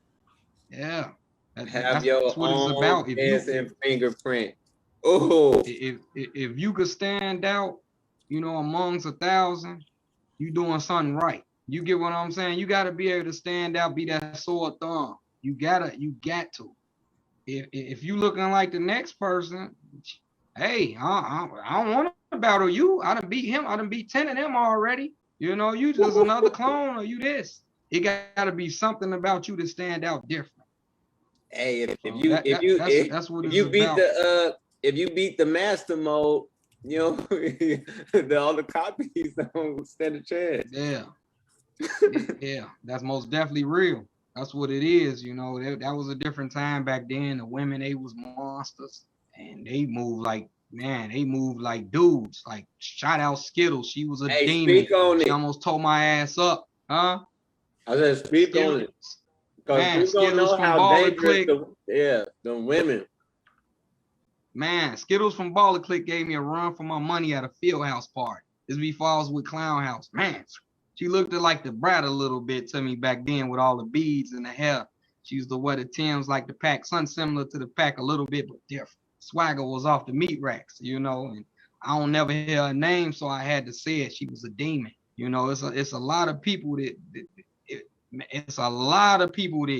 Yeah. Have your what own it's about. dancing fingerprint. Oh, if you could stand out, you know, amongst 1,000, you doing something right. You get what I'm saying? You got to be able to stand out, be that sore thumb. You got to. If you looking like the next person, hey, I don't want to battle you. I done beat him. I done beat 10 of them already. You know, you just another clone, or you this. It got to be something about you to stand out different. Hey, if you beat the master mode, you know, all the copies don't stand a chance. Yeah, that's most definitely real. That's what it is. You know, that was a different time back then. The women, they was monsters, and they moved like, man, they moved like dudes. Like, shout out Skittles. She was a demon. She almost tore my ass up, huh? I said, speak on it. Man, Skittles from Baller Click. The women. Man, Skittles from Baller Click gave me a run for my money at a field house party. This before I was with Clown House. Man, she looked like the brat a little bit to me back then with all the beads in the hair. She used to wear the Timbs like the pack, something similar to the pack a little bit, but different. Swagger was off the meat racks, you know, and I don't never hear her name, so I had to say it. She was a demon. You know, it's a lot of people that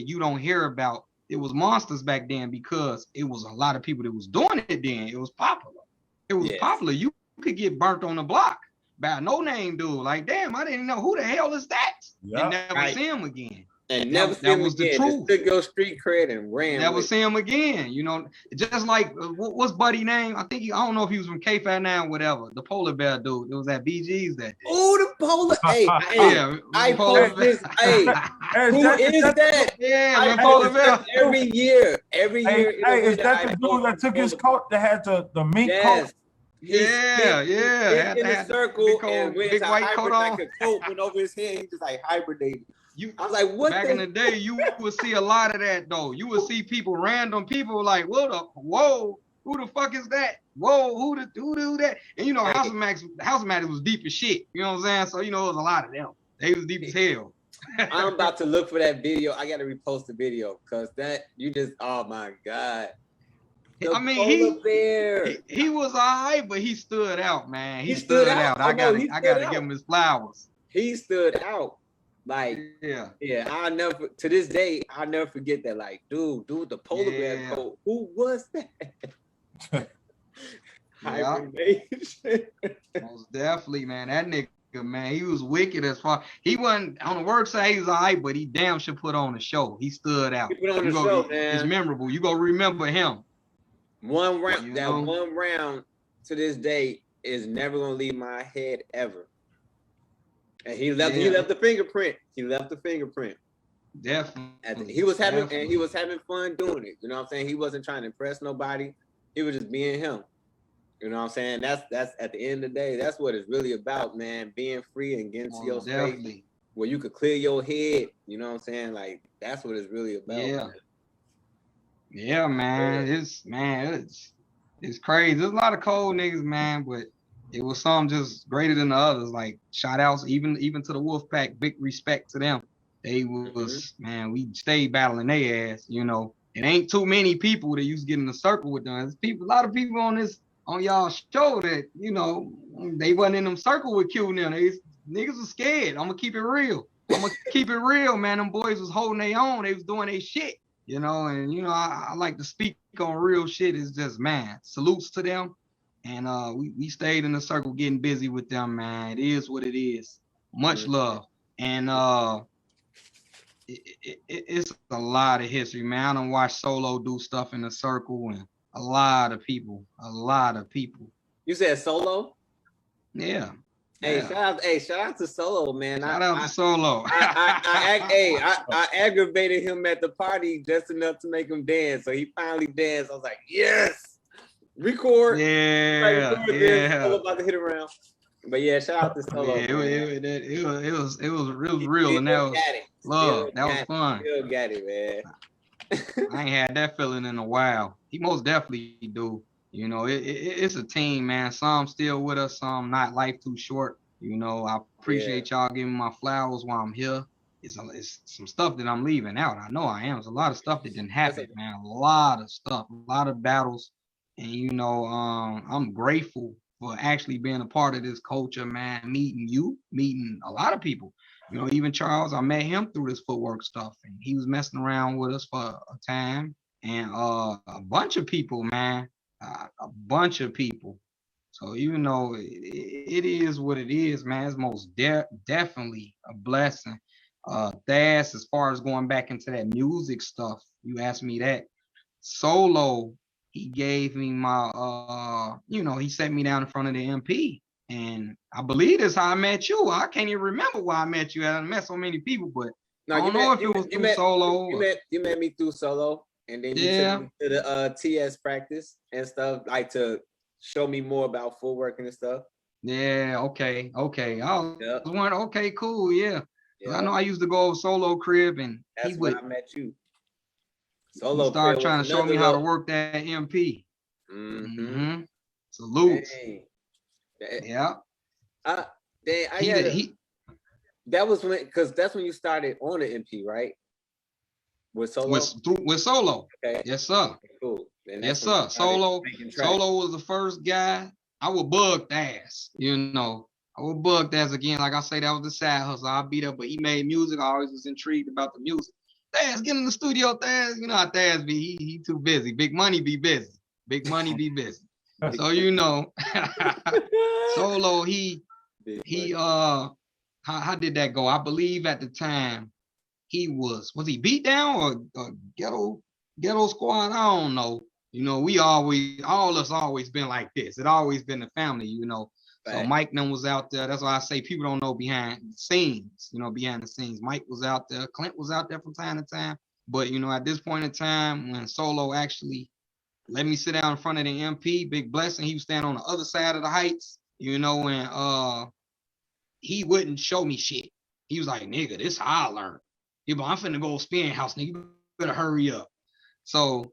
you don't hear about. It was monsters back then because it was a lot of people that was doing it then. It was popular. It was popular. You could get burnt on the block. by no name dude. Like, damn, I didn't know who the hell is that. Yeah. And never see him again. And never see him again. The truth. Just took your street cred and ran. Never see him again. You know, just like what's Buddy name? I don't know if he was from K-Fat now or whatever. The polar bear dude. It was at BG's that day. Oh, the polar. Hey, yeah, I post this. Hey, who is that? Yeah, the polar bear. Every year. Hey, is that the dude that took his coat that had the mink coat? Yeah. In the circle and with his white coat on. Like a coat went over his head. He just like hibernated. I was like, what? Back in the day, you would see a lot of that though. You would see random people like, whoa, who the fuck is that? Whoa, who that? And you know, House Max was deep as shit. You know what I'm saying? So you know, it was a lot of them. They was deep as hell. I'm about to look for that video. I gotta repost the video because oh my God. I mean, he was all right, but he stood out, man. He stood out. I gotta give him his flowers. He stood out. Like, yeah, to this day, I'll never forget that. Like, dude, the polar bear coat, who was that? Most definitely, man. That nigga, man, he was wicked as far. He wasn't on the work side, he was all right, but he damn should put on a show. He stood out. He put on the show, man. It's memorable. You gonna remember him. One round, one round to this day is never gonna leave my head ever. And he left the fingerprint. Definitely. He was having fun doing it. You know what I'm saying? He wasn't trying to impress nobody. He was just being him. You know what I'm saying? That's at the end of the day, that's what it's really about, man. Being free and getting to your space where you could clear your head. You know what I'm saying? Like, that's what it's really about. Yeah. Man. Yeah, man. It's crazy. There's a lot of cold niggas, man, but it was some just greater than the others. Like, shout outs even to the Wolfpack. Big respect to them. They was man, we stayed battling their ass, you know. It ain't too many people that used to get in the circle with them. There's a lot of people on y'all show that, you know, they wasn't in them circle with Q and them. Niggas was scared. I'm gonna keep it real. Man. Them boys was holding their own. They was doing their shit, you know. And you know, I like to speak on real shit. It's just, man, salutes to them. And we stayed in the circle getting busy with them, man. It is what it is. Much love. And it's a lot of history, man. I done watched Solo do stuff in the circle, and a lot of people. You said Solo? Yeah. Hey, shout out to Solo, man. Shout out to Solo. I aggravated him at the party just enough to make him dance. So he finally danced. I was like, yes. Record. Yeah. Solo about to hit around. But yeah, shout out to Solo. Yeah, it was real, and that was love. That was fun. Still got it, man. I ain't had that feeling in a while. He most definitely do. You know, it's a team, man. Some still with us, some not. Life too short. You know, I appreciate y'all giving me my flowers while I'm here. It's some stuff that I'm leaving out. I know I am. There's a lot of stuff that didn't happen, man. A lot of stuff, a lot of battles. And, you know, I'm grateful for actually being a part of this culture, man, meeting a lot of people. You know, even Charles, I met him through this footwork stuff, and he was messing around with us for a time. And a bunch of people, man, a bunch of people. So, you know, it is what it is, man. It's most definitely a blessing. Thas, as far as going back into that music stuff, you asked me that. Solo, he gave me my, you know, he set me down in front of the MP. And I believe that's how I met you. I can't even remember why I met you. I met so many people, but I don't know if it was through Solo. You met me through Solo. And then you took me to the TS practice and stuff, like to show me more about footwork and stuff. Yeah, okay. I was wondering, okay, cool, yeah. I know I used to go Solo crib, and that's when I met you. Solo started trying to show me how to work that MP. Salute. Yeah. That was when, because that's when you started on the MP, right? With Solo? With Solo. Okay. Yes, sir. Okay, cool. Yes, sir. Solo was the first guy. I would bug Thas, you know. I would bug Thas again. Like I say, that was the side hustle. I beat up, but he made music. I always was intrigued about the music. Thas, get in the studio, Thas. You know how Thas be. He too busy. Big money be busy. So, you know, Solo, he He how did that go? I believe at the time he was he beat down or ghetto squad? I don't know. You know, all of us always been like this. It always been the family, you know. Right. So Mike them was out there. That's why I say people don't know behind the scenes, you know, behind the scenes. Mike was out there, Clint was out there from time to time. But you know, at this point in time, when Solo actually let me sit down in front of the MP, big blessing, he was standing on the other side of the heights, you know, and he wouldn't show me shit. He was like, nigga, this how I learned. Yeah, but I'm finna go spin house, nigga. You better hurry up. So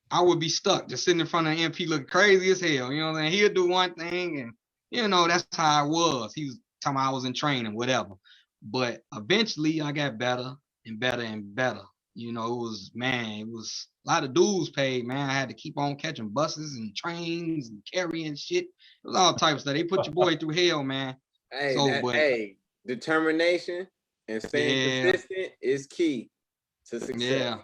I would be stuck just sitting in front of the MP looking crazy as hell. You know what I'm saying? He'll do one thing and, you know, that's how I was. He was talking about I was in training, whatever. But eventually I got better and better and better. You know, it was a lot of dues paid, man. I had to keep on catching buses and trains and carrying shit. It was all types of stuff. They put your boy through hell, man. Hey, determination and staying consistent is key to success. Yeah.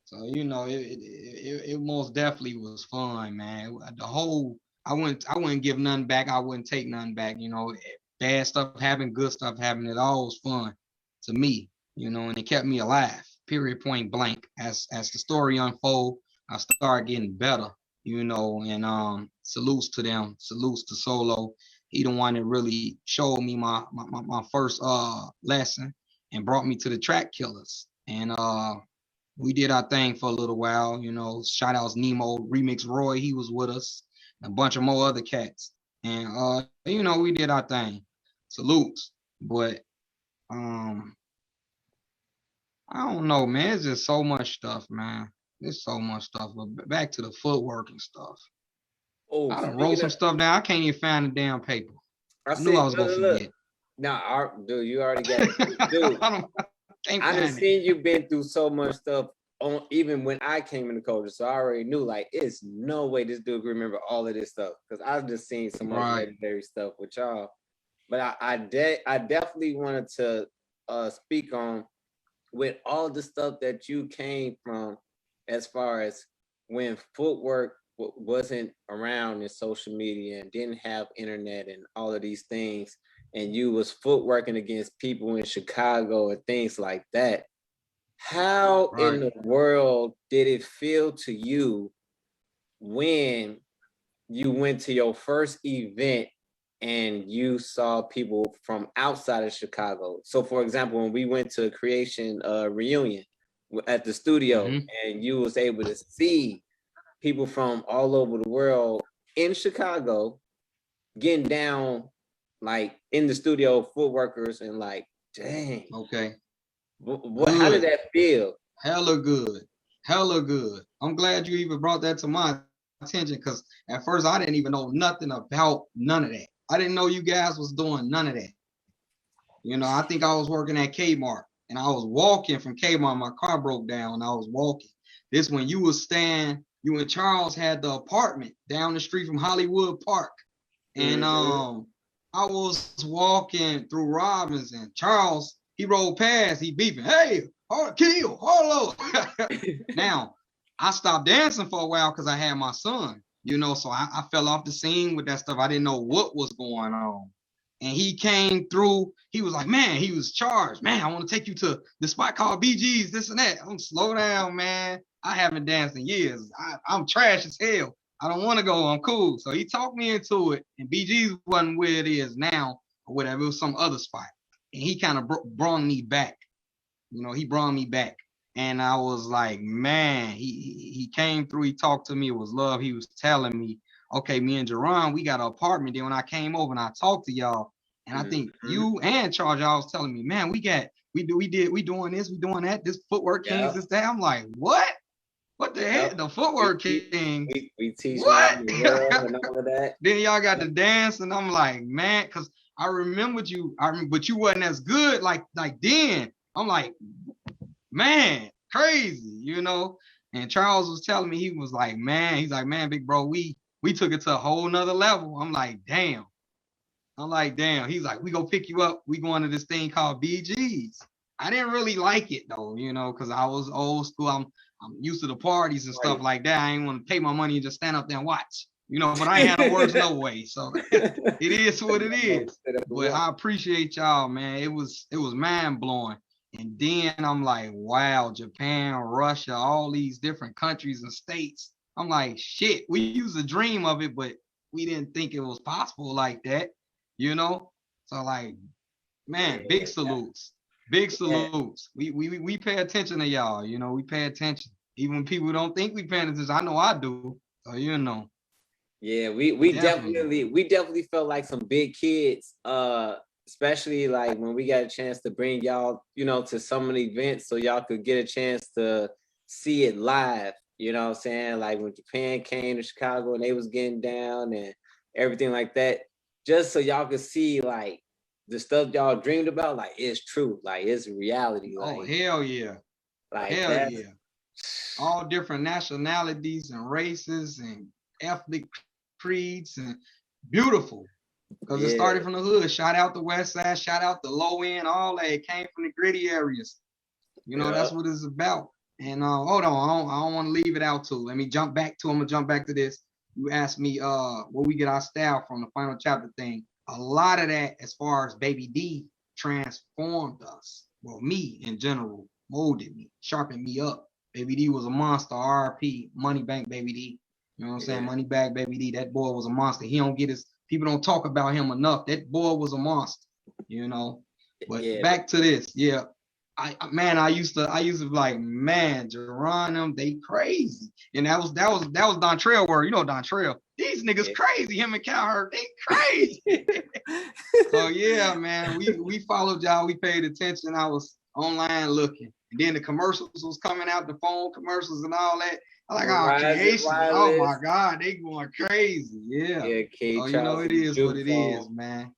So, you know, it most definitely was fun, man. I wouldn't give nothing back. I wouldn't take nothing back. You know, bad stuff happened, good stuff happened. It all was fun to me, you know, and it kept me alive, period, point blank. As the story unfolded, I started getting better, you know, and salutes to them, salutes to Solo. He the one that really showed me my first lesson and brought me to the Track Killers. And we did our thing for a little while, you know. Shout outs Nemo, Remix Roy, he was with us, and a bunch of more other cats. And you know, we did our thing. Salutes. But I don't know, man. It's just so much stuff, man. There's so much stuff. But back to the footwork and stuff. Oh, I done wrote some stuff down. I can't even find the damn paper. I knew I was gonna forget. Nah, dude, you already got it. Dude, I done seen you been through so much stuff on even when I came in the culture. So I already knew like it's no way this dude can remember all of this stuff. Cause I've just seen some legendary stuff with y'all. But I definitely wanted to speak on with all the stuff that you came from as far as when footwork wasn't around in social media and didn't have internet and all of these things, and you was footworking against people in Chicago and things like that. How in the world did it feel to you when you went to your first event and you saw people from outside of Chicago? So for example, when we went to a creation reunion at the studio, and you was able to see people from all over the world in Chicago getting down like in the studio, footworkers, and like, dang. Okay. How did that feel? Hella good. I'm glad you even brought that to my attention, because at first I didn't even know nothing about none of that. I didn't know you guys was doing none of that. You know, I think I was working at Kmart, and I was walking from Kmart. My car broke down. I was walking. This when you was staying. You and Charles had the apartment down the street from Hollywood Park. And I was walking through Robinson. Charles, he rolled past, he beeping, hey, Har Low. Now, I stopped dancing for a while because I had my son, you know, so I fell off the scene with that stuff. I didn't know what was going on. And he came through, he was like, man, he was charged. Man, I want to take you to the spot called BG's, this and that. I'm slow down, man. I haven't danced in years. I'm trash as hell. I don't want to go. I'm cool. So he talked me into it. And BG's wasn't where it is now or whatever. It was some other spot. And he kind of brought me back. You know, he brought me back. And I was like, man, he came through. He talked to me. It was love. He was telling me, okay, me and Jerron, we got an apartment. Then when I came over and I talked to y'all, and I think you and Charles, y'all was telling me, man, we doing this, we doing that, this footwork kings, this, that. I'm like, what? What the heck? The footwork king. We teach what? And all of that. Then y'all got to dance, and I'm like, man, because I remembered you, but you wasn't as good like then. I'm like, man, crazy, you know. And Charles was telling me, he was like, man, big bro, we took it to a whole nother level. I'm like, damn. He's like, we go pick you up. We going to this thing called BG's. I didn't really like it though, you know, because I was old school. I'm used to the parties and stuff like that. I ain't want to pay my money and just stand up there and watch. You know, but I ain't had no words no way. So it is what it is. But I appreciate y'all, man. It was mind blowing. And then I'm like, wow, Japan, Russia, all these different countries and states. I'm like, shit, we used to dream of it, but we didn't think it was possible like that, you know? So like, man, big salutes. Big salutes. We pay attention to y'all, you know, we pay attention. Even when people don't think we paying attention, I know I do. So you know. Yeah, we definitely felt like some big kids, especially like when we got a chance to bring y'all, you know, to some of the events so y'all could get a chance to see it live. You know what I'm saying? Like when Japan came to Chicago and they was getting down and everything like that, just so y'all could see like the stuff y'all dreamed about, like it's true, like it's reality. Like, oh hell yeah. Like hell yeah. All different nationalities and races and ethnic creeds and beautiful. Because it started from the hood. Shout out the West Side, shout out the low end, all that. It came from the gritty areas. You know, that's what it's about. And hold on, I don't want to leave it out too. Let me jump back to. I'm gonna jump back to this. You asked me where we get our style from, the final chapter thing. A lot of that, as far as Baby D, transformed us. Well, me in general, molded me, sharpened me up. Baby D was a monster. RP, Money Bank Baby D. You know what I'm saying? Money Bag Baby D. That boy was a monster. He don't get his. People don't talk about him enough. That boy was a monster. You know. But back to this, I used to be like, man, Jerron, them, they crazy. And that was Dontrell word. You know Dontrell. These niggas crazy. Him and Cowherd, they crazy. So yeah, man, we followed y'all. We paid attention. I was online looking. And then the commercials was coming out, the phone commercials and all that. I like, oh, creation. Oh my God, they going crazy. Yeah. Oh, you know, it is what it is, man.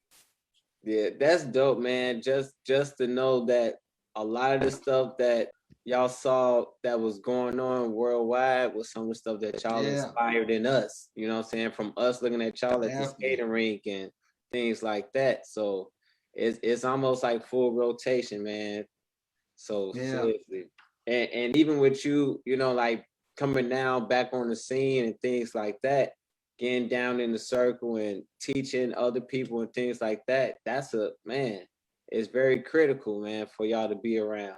Yeah, that's dope, man. Just to know that a lot of the stuff that y'all saw that was going on worldwide was some of the stuff that y'all inspired in us. You know what I'm saying? From us looking at y'all at the skating rink and things like that. So it's almost like full rotation, man. So seriously. And even with you, you know, like coming now back on the scene and things like that, getting down in the circle and teaching other people and things like that, that's it's very critical, man, for y'all to be around.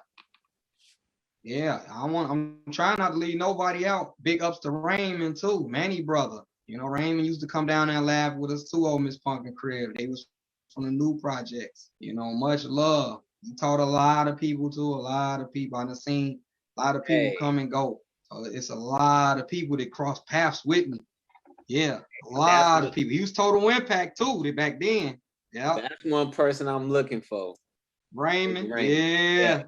Yeah, I'm trying not to leave nobody out. Big ups to Raymond too, Manny brother. You know, Raymond used to come down there and laugh with us too, old Miss Punk and Crib. They was from the new projects. You know, much love. He taught a lot of people too, a lot of people. I've seen a lot of people come and go. So it's a lot of people that cross paths with me. Yeah, a lot of people. He was Total Impact too back then. Yeah, that's one person I'm looking for. Raymond. Yeah.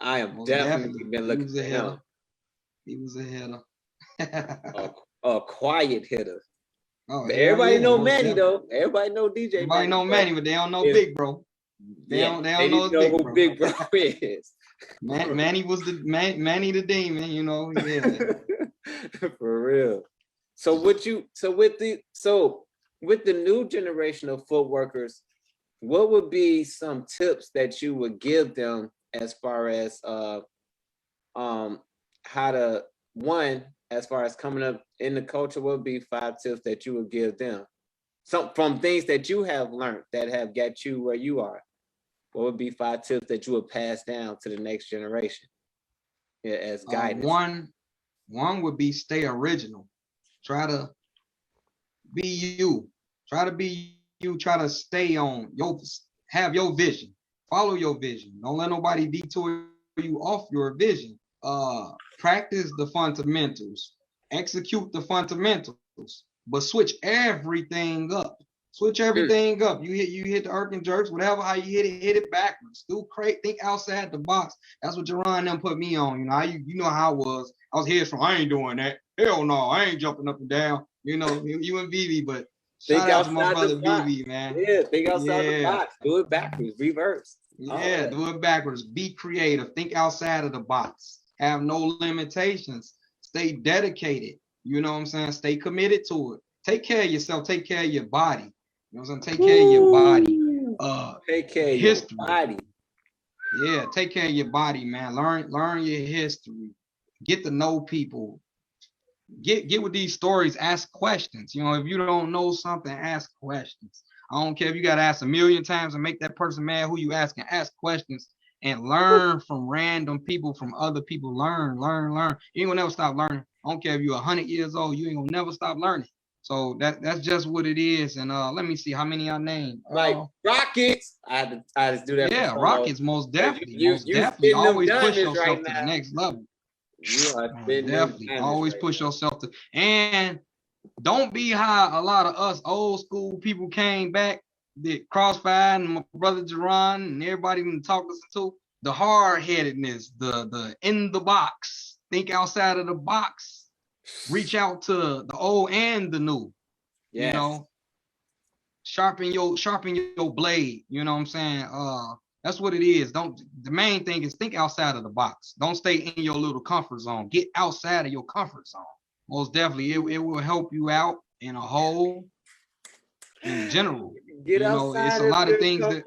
I have definitely been looking for him. He was a hitter. a quiet hitter. Oh, everybody know Manny though. Everybody know DJ. Everybody know Manny, but they don't know Big Bro. They don't know who Big Bro is. Manny was Manny the Demon, you know. Yeah. For real. So with the new generation of footworkers, what would be some tips that you would give them as far as as far as coming up in the culture? What would be 5 tips that you would give them? Some from things that you have learned that have got you where you are. What would be 5 tips that you would pass down to the next generation as guidance? One would be stay original. Try to be you. Try to be you. Try to stay on have your vision. Follow your vision. Don't let nobody detour you off your vision. Practice the fundamentals. Execute the fundamentals. But switch everything up. Switch everything up. You hit the irk and jerks, whatever how you hit it backwards. Do great. Think outside the box. That's what Jerron and them put me on. You know, you know how I was. I was heads from, I ain't doing that. Hell no, I ain't jumping up and down. You know, you and Vivi, but shout out to my brother Vivi, man. Yeah, think outside the box. Do it backwards, reverse. Yeah, do it backwards. Be creative. Think outside of the box. Have no limitations. Stay dedicated. You know what I'm saying? Stay committed to it. Take care of yourself. Take care of your body. You know what I'm saying? Take care of your body. Take care of your body. Yeah, take care of your body, man. Learn your history. Get to know people. get with these stories, ask questions. You know, if you don't know something, ask questions. I don't care if you got to ask a million times and make that person mad who you asking. Ask questions and learn from random people, from other people. Learn. You ain't gonna never stop learning. I don't care if you're 100 years old, you ain't gonna never stop learning. So that's just what it is. And let me see how many I named. Like Rockets. I just do that. Yeah, Rockets, most definitely. You always push yourself to the next level. You are definitely always push yourself to, and don't be how a lot of us old school people came back, the Crossfire and my brother Jerron and everybody even talked us into the hard-headedness, the in the box, think outside of the box, reach out to the old and the new. Yes. You know, sharpen your blade. You know what I'm saying? That's what it is. The main thing is think outside of the box. Don't stay in your little comfort zone. Get outside of your comfort zone. Most definitely, it will help you out in a whole, in general. Get outside. It's a lot of things that,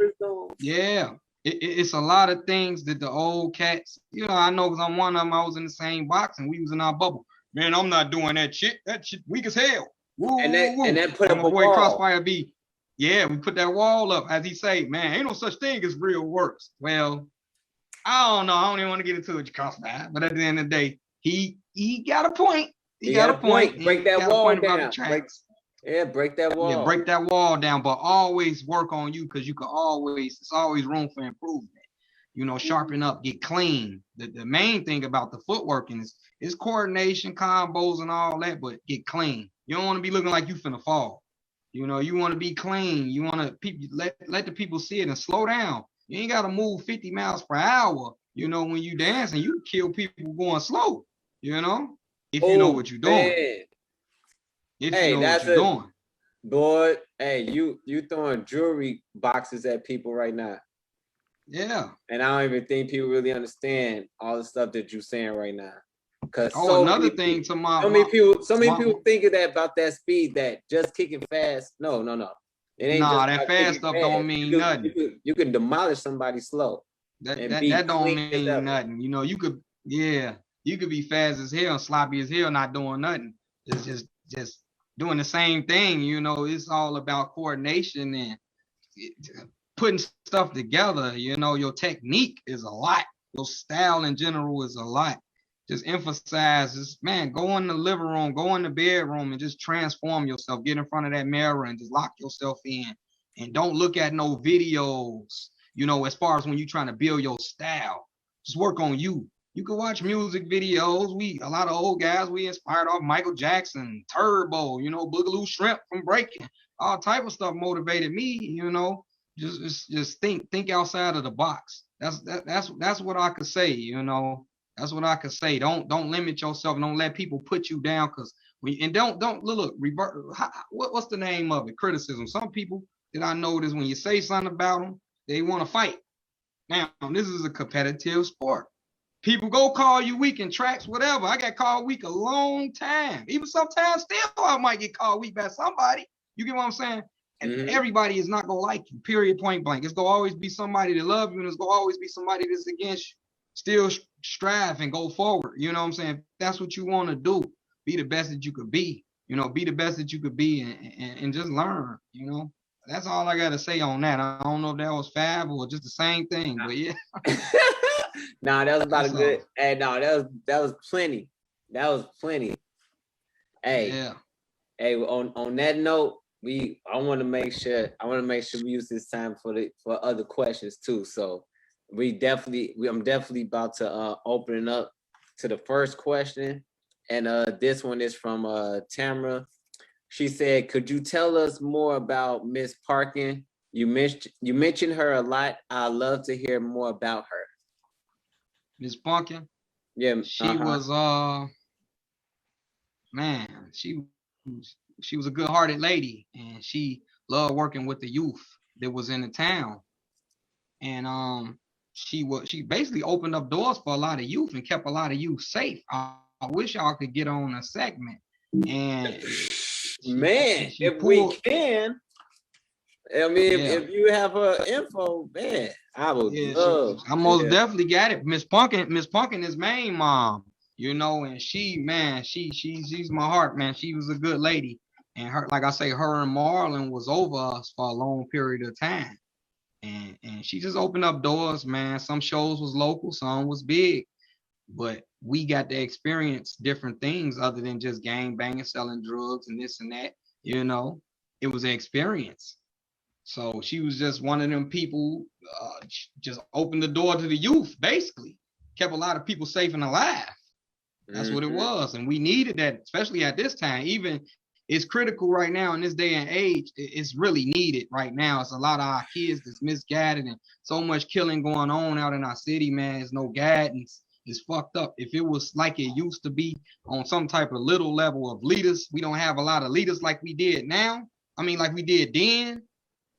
yeah, it's a lot of things that the old cats, I know because I'm one of them. I was in the same box and we was in our bubble. Man, I'm not doing that shit. That shit weak as hell. Woo, and that put up a boy wall. Crossfire B. Yeah, we put that wall up, as he say, man, ain't no such thing as real works. Well, I don't know. I don't even want to get into it, Crossfire. But at the end of the day, he got a point. He got a point. Break that wall down. Break that wall. Yeah, break that wall down, but always work on you because it's always room for improvement. Sharpen up, get clean. The main thing about the footwork is coordination, combos, and all that, but get clean. You don't want to be looking like you finna fall. You want to be clean. You want to let the people see it and slow down. You ain't got to move 50 miles per hour. When you dancing, you kill people going slow. If you know what you're doing. Man. If you know what you're doing. Boy, hey, you throwing jewelry boxes at people right now. Yeah. And I don't even think people really understand all the stuff that you're saying right now. Because another thing to my so many people think of that about that speed, that just kicking fast. No. It ain't that fast stuff don't mean nothing. You can demolish somebody slow. That don't mean nothing. You could be fast as hell, sloppy as hell, not doing nothing. It's just doing the same thing. It's all about coordination and putting stuff together. Your technique is a lot. Your style in general is a lot. Just emphasize this, man, go in the living room, go in the bedroom and just transform yourself. Get in front of that mirror and just lock yourself in. And don't look at no videos, as far as when you're trying to build your style. Just work on you. You can watch music videos. A lot of old guys, we inspired off Michael Jackson, Turbo, Boogaloo Shrimp from breaking. All type of stuff motivated me, Just think outside of the box. That's what I could say, That's what I could say. Don't limit yourself. Don't let people put you down. Don't look. What's the name of it? Criticism. Some people that I notice when you say something about them, they want to fight. Now this is a competitive sport. People go call you weak in tracks, whatever. I got called weak a long time. Even sometimes still I might get called weak by somebody. You get what I'm saying? And everybody is not gonna like you. Period. Point blank. It's gonna always be somebody that love you, and it's gonna always be somebody that's against you. Still strive and go forward. You know what I'm saying? If that's what you want to do, be the best that you could be. Be the best that you could be and just learn. That's all I got to say on that. I don't know if that was fab or just the same thing, but yeah. Nah, that was about a good. Hey, no, that was plenty. That was plenty. Hey, yeah. Hey, on that note, I want to make sure we use this time for other questions too. So I'm definitely about to open it up to the first question, and this one is from Tamara. She said, "Could you tell us more about Miss Parkin? You mentioned her a lot. I'd love to hear more about her." Miss Parkin? Yeah, she was man. She was a good-hearted lady, and she loved working with the youth that was in the town, and she basically opened up doors for a lot of youth and kept a lot of youth safe. I wish y'all could get on a segment. And man, we can. I mean, if you have her info, man, I would love. I most definitely got it. Miss Pumpkin is main mom. you know, and she's my heart, man. She was a good lady. And her, like I say, her and Marlon was over us for a long period of time. And she just opened up doors, man. Some shows was local, some was big. But we got to experience different things other than just gang banging, selling drugs and this and that. You know, it was an experience. So she was just one of them people, just opened the door to the youth, basically. Kept a lot of people safe and alive. That's what it was. And we needed that, especially at this time. Even it's critical right now in this day and age. It's really needed right now. It's a lot of our kids that's misguided and so much killing going on out in our city, man. There's no guidance. It's fucked up. If it was like it used to be on some type of little level of leaders, we don't have a lot of leaders like we did now. I mean, like we did then,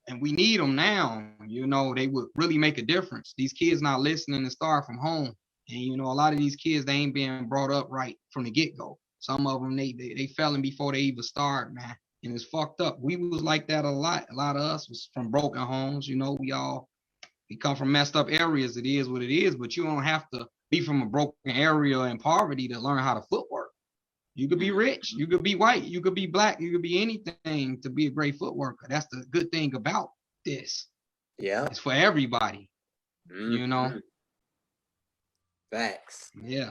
and we need them now. You know, they would really make a difference. These kids not listening and start from home. And, you know, a lot of these kids, they ain't being brought up right from the get-go. Some of them, they fell in before they even started, man. And it's fucked up. We was like that a lot. A lot of us was from broken homes. You know, we come from messed up areas. It is what it is, but you don't have to be from a broken area and poverty to learn how to footwork. You could be rich, you could be white, you could be black, you could be anything to be a great footworker. That's the good thing about this. Yeah. It's for everybody, you know? Facts. Yeah.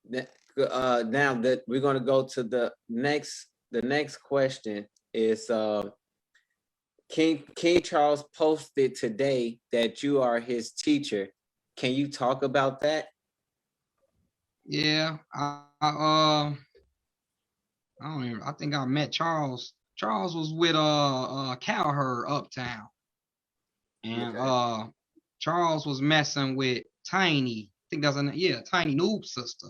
Now that we're going to go to the next question is, King Charles posted today that you are his teacher. Can you talk about that? Yeah, I don't even. I think I met Charles. Charles was with Cowherd Uptown, and Charles was messing with Tiny. I think that's Tiny Noob's sister.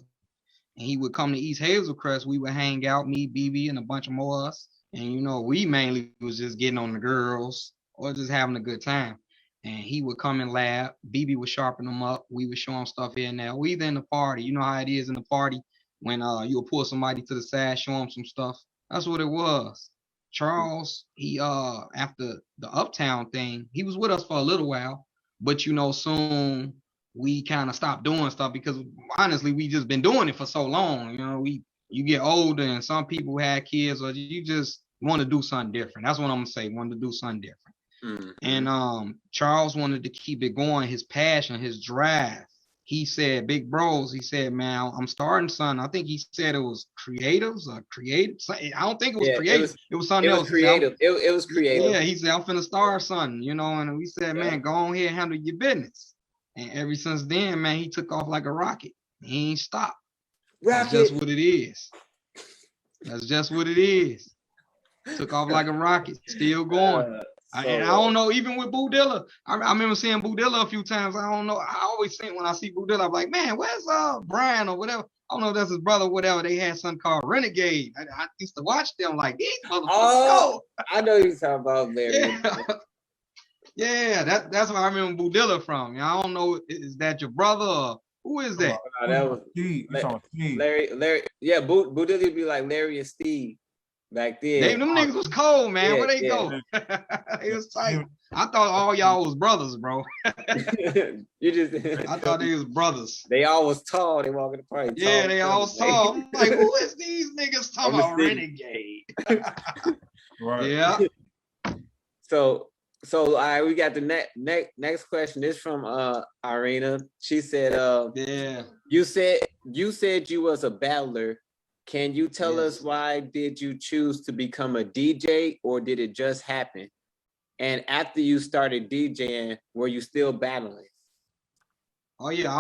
And he would come to East Hazelcrest. We would hang out, me, BB, and a bunch of more of us. And you know, we mainly was just getting on the girls or just having a good time. And he would come and laugh. BB would sharpen them up. We would show him stuff here and there. We either in the party. You know how it is in the party when you would pull somebody to the side, show them some stuff. That's what it was. Charles, he after the Uptown thing, he was with us for a little while, but you know, soon we kind of stopped doing stuff because honestly, we just been doing it for so long. You know, you get older and some people had kids, or you just want to do something different. That's what I'm gonna say. Want to do something different. And Charles wanted to keep it going, his passion, his drive. He said, big bros, he said, man, I'm starting something. I think he said it was creatives or creative. I don't think it was creative. It was something else. Creative. It was creative. Yeah, he said, I'm finna start something, you know, and we said, man, go on here and handle your business. And ever since then, man, he took off like a rocket. He ain't stopped. That's just what it is. That's just what it is. Took off like a rocket, still going. And I don't know, even with Boo Dilla, I remember seeing Boo Dilla a few times. I don't know. I always think when I see Boo Dilla, I'm like, man, where's Brian or whatever? I don't know if that's his brother or whatever. They had something called Renegade. I used to watch them like, these motherfuckers go. I know you're talking about Larry. Yeah, that's where I remember Boo Dilla from. I don't know, is that your brother or who is that? Oh, no, that was Larry. Yeah, Boo Dilla would be like Larry and Steve. Back then, them niggas was cold, man. Where they go? They was tight. I thought all y'all was brothers, bro. I thought they was brothers. They all was tall. They walk in the party. Yeah, they all was tall. I'm like, who is these niggas talking about Renegade? Right. Yeah. So all right, we got the next question. This from Irina. She said, yeah. You said you was a battler. Can you tell us why did you choose to become a DJ, or did it just happen? And after you started DJing, were you still battling? Oh yeah,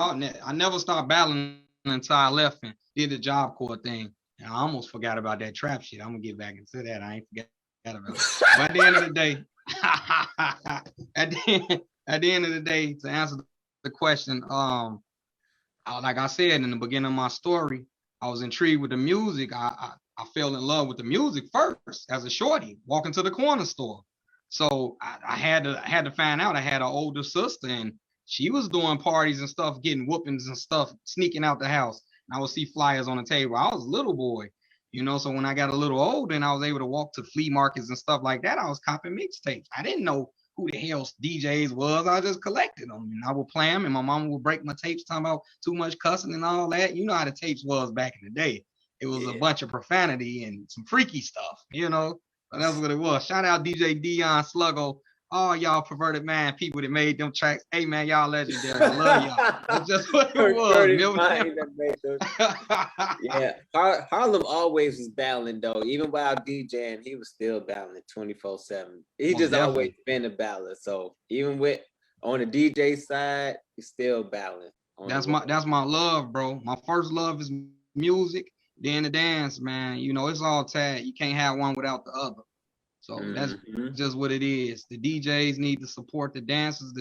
I never stopped battling until I left and did the Job Corps thing. And I almost forgot about that trap shit. I'm gonna get back into that. I ain't forgot about it. But at the end of the day, at the end of the day, to answer the question, like I said in the beginning of my story, I was intrigued with the music. I fell in love with the music first as a shorty, walking to the corner store. So I had to find out. I had an older sister, and she was doing parties and stuff, getting whoopings and stuff, sneaking out the house. And I would see flyers on the table. I was a little boy, you know. So when I got a little older and I was able to walk to flea markets and stuff like that, I was copping mixtapes. I didn't know who the hell DJs was. I just collected them and I would play them, and my mama would break my tapes talking about too much cussing and all that. You know how the tapes was back in the day. It was a bunch of profanity and some freaky stuff, you know. So that's what it was. Shout out DJ Dion Sluggo, all y'all perverted man people that made them tracks. Hey man, y'all legendary. I love y'all. That's just what it was. Yeah, Harlem always was battling though. Even while DJing, he was still battling 24/7. He just always been a battler. So even with on the DJ side, he's still battling. That's my love, bro. My first love is music, then the dance, man. You know, it's all tied. You can't have one without the other. So that's just what it is. The DJs need to support the dancers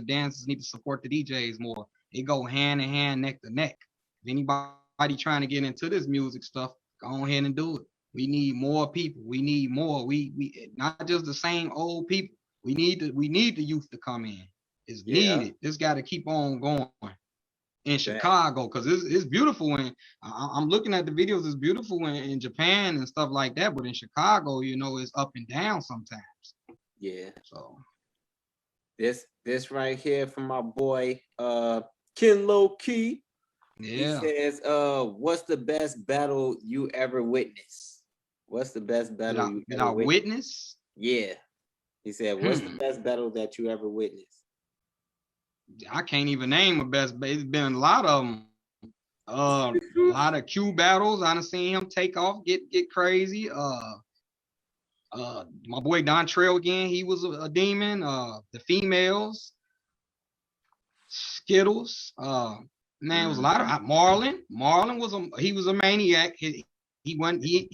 need to support the DJs more. They go hand in hand, neck to neck. If anybody trying to get into this music stuff, go ahead and do it. We need more people. We need more. We not just the same old people. We need the youth to come in. It's needed. This got to keep on going in Chicago, because it's beautiful. And I'm looking at the videos. It's beautiful in Japan and stuff like that. But in Chicago, you know, it's up and down sometimes. Yeah. So this right here from my boy Ken Low Key. Yeah. He says, what's the best battle you ever witnessed? What's the best battle you ever witnessed? Yeah. He said, what's the best battle that you ever witnessed? I can't even name a best. It's been a lot of them. A lot of Q battles. I done seen him take off, get crazy. My boy Don Trail again. He was a demon. The females, Skittles. Man, it was a lot of Marlon. Marlon was a maniac. He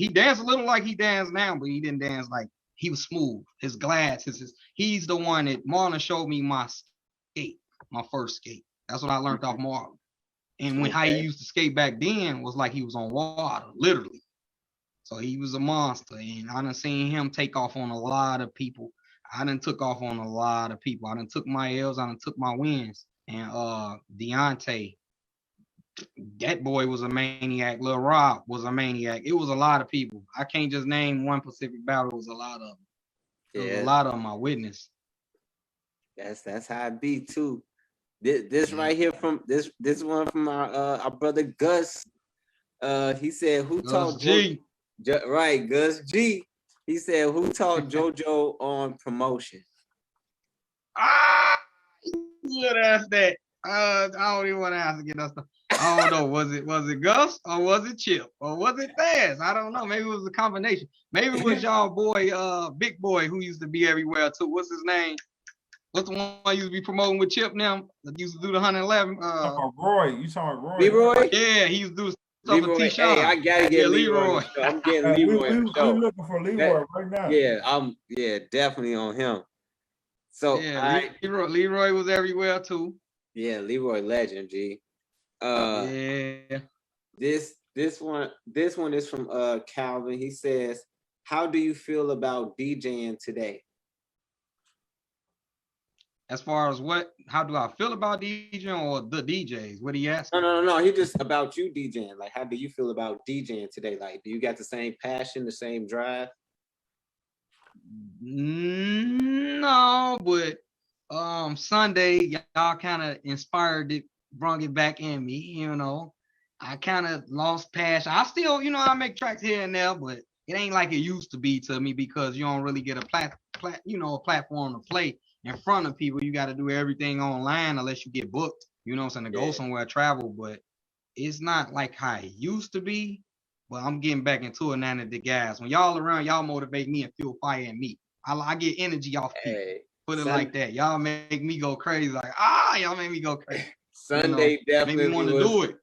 danced a little like he danced now, but he didn't dance like he was smooth. His glass, he's the one that Marlon showed me my skate. My first skate. That's what I learned off Marlon. And how he used to skate back then was like he was on water, literally. So he was a monster. And I done seen him take off on a lot of people. I done took off on a lot of people. I done took my L's, I done took my wins. And Deontay, that boy was a maniac. Lil Rob was a maniac. It was a lot of people. I can't just name one Pacific battle. It was a lot of them. There was a lot of them I witnessed. That's how it be too. This right here from this one from our brother Gus. He said, "Who taught G?" Right, Gus G. He said, "Who taught JoJo on promotion?" You would ask that. I don't even want to ask again. I don't know. Was it Gus or was it Chip or was it Thaz? I don't know. Maybe it was a combination. Maybe it was y'all boy, Big Boy, who used to be everywhere too. What's his name? What's the one I used to be promoting with Chip now? That used to do the 111. Roy. You talking Roy? Leroy? Yeah, he used to do stuff with T-Sean. Hey, I gotta get Leroy. I'm getting Leroy. I'm looking for Leroy right now. Yeah, I'm definitely on him. So Leroy was everywhere too. Yeah, Leroy legend, G. This one is from Calvin. He says, "How do you feel about DJing today?" As far as how do I feel about DJing or the DJs? What he asked? No. He just about you DJing. Like, how do you feel about DJing today? Like, do you got the same passion, the same drive? No, but Sunday y'all kind of inspired it, brought it back in me. You know, I kind of lost passion. I still, I make tracks here and there, but it ain't like it used to be to me because you don't really get a platform to play in front of people. You got to do everything online unless you get booked, you know what I'm saying, to go somewhere, travel. But it's not like how it used to be. But I'm getting back into it now that the guys, when y'all around, y'all motivate me and fuel fire in me. I get energy off people. Put it like that. Y'all make me go crazy. Like, y'all make me go crazy. Sunday definitely make me want to do it.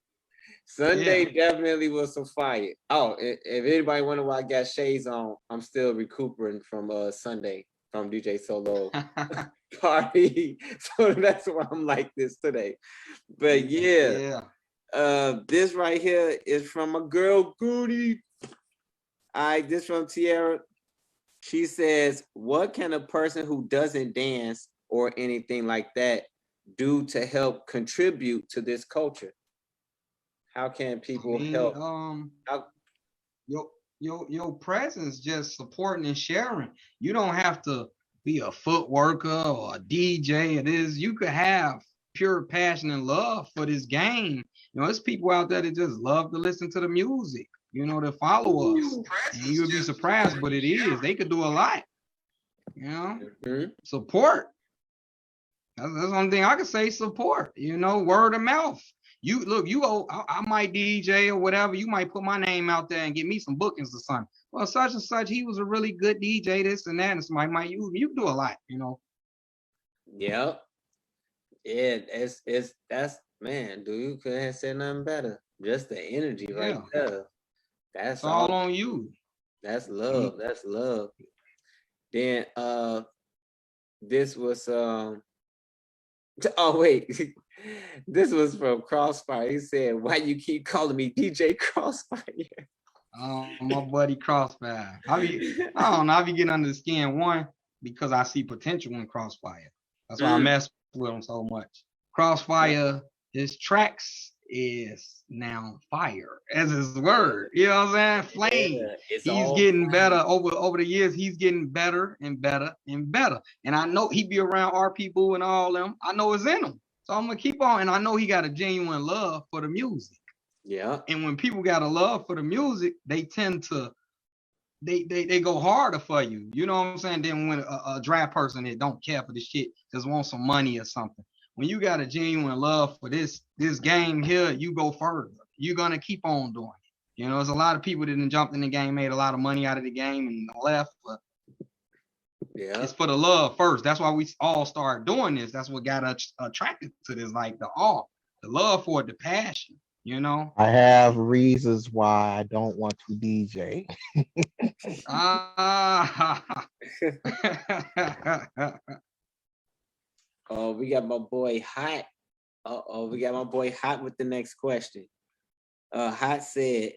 Sunday definitely was some fire. Oh, if anybody wonder why I got shades on, I'm still recuperating from Sunday from DJ Solo party. So that's why I'm like this today. But this right here is from a girl, Goody. This from Tiara. She says, "What can a person who doesn't dance or anything like that do to help contribute to this culture? How can people help?" Your presence, just supporting and sharing. You don't have to be a footworker or a DJ. It is, you could have pure passion and love for this game. You know, there's people out there that just love to listen to the music, you know, to follow us. And you'll be surprised, but it is. They could do a lot. You know, support. That's the only thing I can say. Support. You know, word of mouth. You look, I might DJ or whatever. You might put my name out there and get me some bookings or something. Well, such and such, he was a really good DJ, this and that, and somebody might use me. You can do a lot, you know. Yep. Yeah, that's man, dude, you couldn't have said nothing better. Just the energy right there. That's all on you. That's love. That's love. Then this was oh wait. This was from Crossfire. He said, "Why you keep calling me DJ Crossfire?" My buddy Crossfire. I don't know. I be getting under the skin, one, because I see potential in Crossfire. That's why I mess with him so much. Crossfire, his tracks is now fire, as his word. You know what I'm saying? Flame. He's getting better over the years. He's getting better and better and better. And I know he be around our people and all them. I know it's in him. So I'm gonna keep on. And I know he got a genuine love for the music. Yeah. And when people got a love for the music, they tend to they go harder for you. You know what I'm saying? Then when a dry person that don't care for the shit, just want some money or something. When you got a genuine love for this game here, you go further. You're gonna keep on doing it. You know, there's a lot of people that done jumped in the game, made a lot of money out of the game and left. But it's for the love first. That's why we all started doing this. That's what got us attracted to this, like the love for it, the passion. You know, I have reasons why I don't want to DJ. Oh, we got my boy Hot. We got my boy Hot with the next question. Hot said,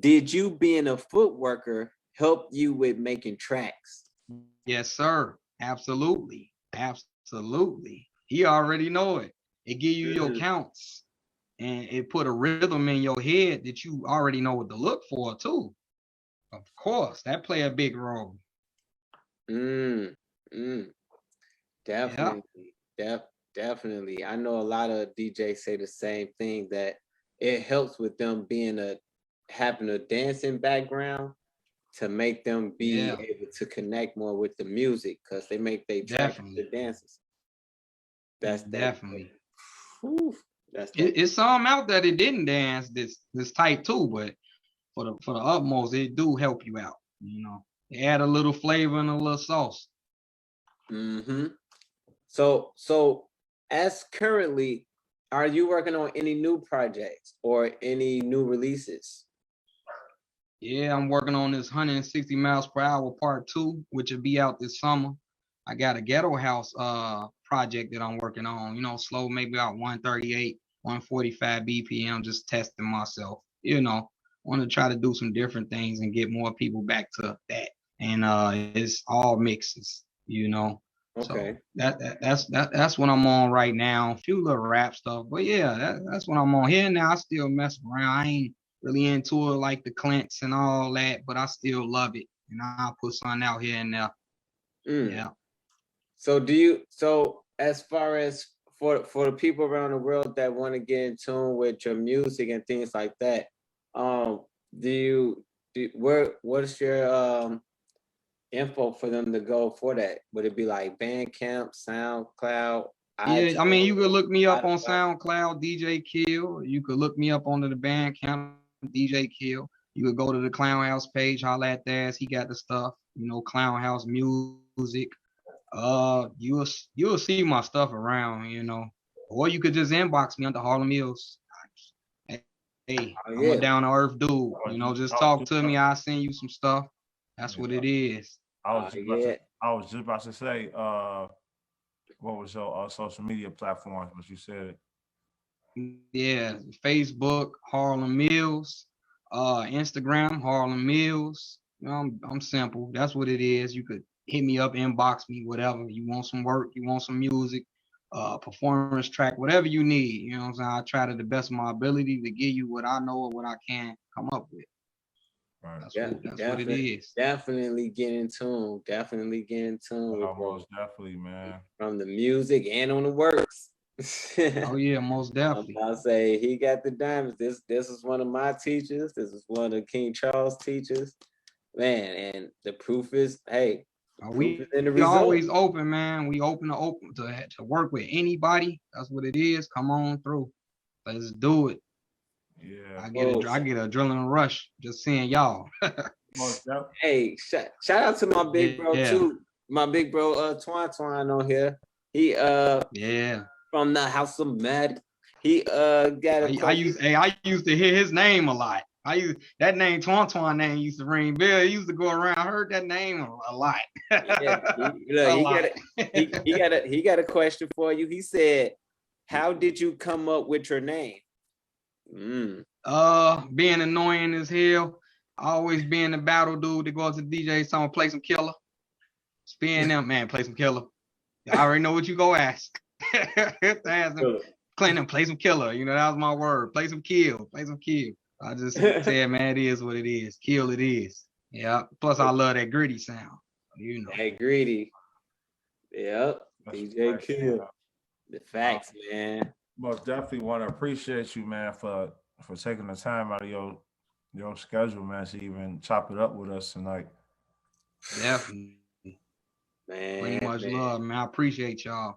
"Did you being a footworker help you with making tracks?" Yes, sir. Absolutely. Absolutely. He already know it. It give you your counts. And it put a rhythm in your head that you already know what to look for too. Of course, that play a big role. Definitely. Definitely. I know a lot of DJs say the same thing, that it helps with them having a dancing background to make them be able to connect more with the music, because they make their tracks the dances. That's definitely. It's some out there that didn't dance this tight too, but for the utmost, it do help you out. You know, add a little flavor and a little sauce. So as currently, are you working on any new projects or any new releases? Yeah, I'm working on this 160 miles per hour part 2, which will be out this summer. I got a ghetto house project that I'm working on, you know, slow, maybe about 138, 145 BPM, just testing myself, you know. Want to try to do some different things and get more people back to that. And it's all mixes, you know. Okay. So that's what I'm on right now. A few little rap stuff, but yeah, that's what I'm on here now. I still mess around. I ain't really into it like the Clints and all that, but I still love it, and I'll put something out here and there. Yeah. So as far as for the people around the world that want to get in tune with your music and things like that, what's your info for them to go for that? Would it be like Bandcamp, SoundCloud? Yeah, I mean, you could look me up on SoundCloud, DJ Kill. You could look me up on the Bandcamp, DJ Kill. You could go to the Clown House page, holla at that. He got the stuff, you know, Clown House music. You'll see my stuff around, you know. Or you could just inbox me under Har Low Mills. Hey, I'm a down to earth dude. You know, just talk to me. I'll send you some stuff. That's what it is. I was just about to say, what was your social media platforms? What you said? Yeah, Facebook, Har Low Mills, Instagram, Har Low Mills. You know, I'm simple. That's what it is. You could hit me up, inbox me, whatever. You want some work, you want some music, performance track, whatever you need. You know what I'm saying? I try to the best of my ability to give you what I know or what I can come up with. Right. That's what it is. Definitely get in tune. Definitely get in tune with most definitely, man. From the music and on the works. Oh yeah, most definitely. I'll say he got the diamonds. This is one of my teachers. This is one of King Charles' teachers. Man, and the proof is, hey, we always open, man. We open to work with anybody. That's what it is. Come on through. Let's do it. Yeah. I get an adrenaline rush just seeing y'all. Hey, shout out to my big bro too. My big bro Twine on here. He from the House of Mad. He got a I used to hear his name a lot. That name Twine name used to ring bell. He used to go around. I heard that name a lot. He got a question for you. He said, "How did you come up with your name?" Being annoying as hell. Always being the battle dude that goes to DJ song, play some killer. Being them, man, play some killer. I already know what you go ask. Claim them, play some killer. You know, that was my word. Play some kill. Play some kill. I just said, man, it is what it is. Kill it is. Yeah. Plus, I love that gritty sound. You know. Hey, gritty. Yep. DJ Kill. The facts, man. Most definitely want to appreciate you, man, for taking the time out of your schedule, man, to even chop it up with us tonight. Definitely. Man. Pretty much love, man. I appreciate y'all.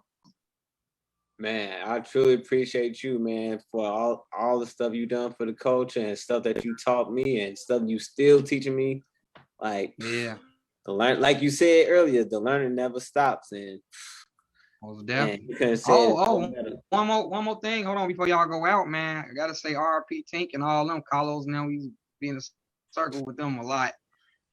Man, I truly appreciate you, man, for all the stuff you done for the culture and stuff that you taught me and stuff you still teaching me. Like, like you said earlier, the learning never stops. And definitely. One more thing. Hold on, before y'all go out, man. I gotta say RP Tink and all them. Carlos now he's being a circle with them a lot.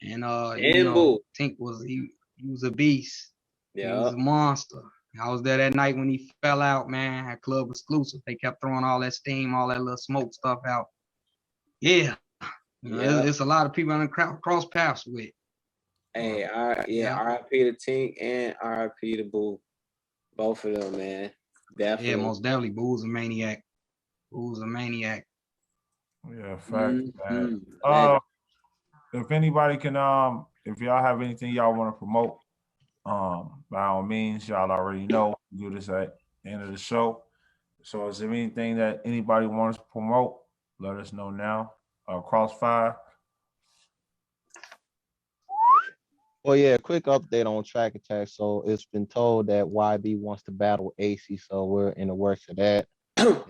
And you know, Tink was he was a beast. Yeah, he was a monster. I was there that night when he fell out, man. At Club Exclusive, they kept throwing all that steam, all that little smoke stuff out. Yeah, it's a lot of people in the cross paths with. Hey, RIP to Tink and RIP to Boo, both of them, man. Definitely. Yeah, most definitely. Boo's a maniac. Yeah, fact. If anybody can, if y'all have anything y'all want to promote, by all means, y'all already know, do this at the end of the show. So is there anything that anybody wants to promote? Let us know now. Crossfire. Well, yeah, quick update on Track Attack. So it's been told that YB wants to battle AC, so we're in the works of that. And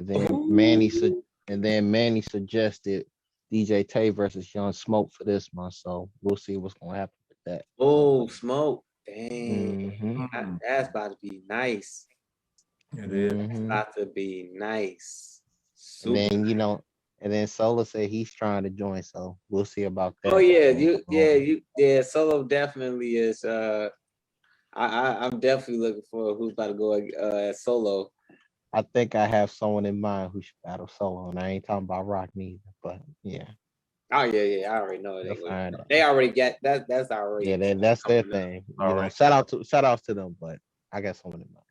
then Manny suggested DJ Tay versus Young Smoke for this month. So we'll see what's gonna happen with that. Oh, Smoke. Dang. That's about to be nice. It is. It's about to be nice. Super. And then, and then Solo said he's trying to join, so we'll see about that. Oh yeah, Solo definitely is. I'm definitely looking for who's about to go at Solo. I think I have someone in mind who should battle Solo, and I ain't talking about Rock neither, but yeah. Oh yeah, I already know they already get that. That's already that's their thing. Shout outs to them, but I got someone in mind.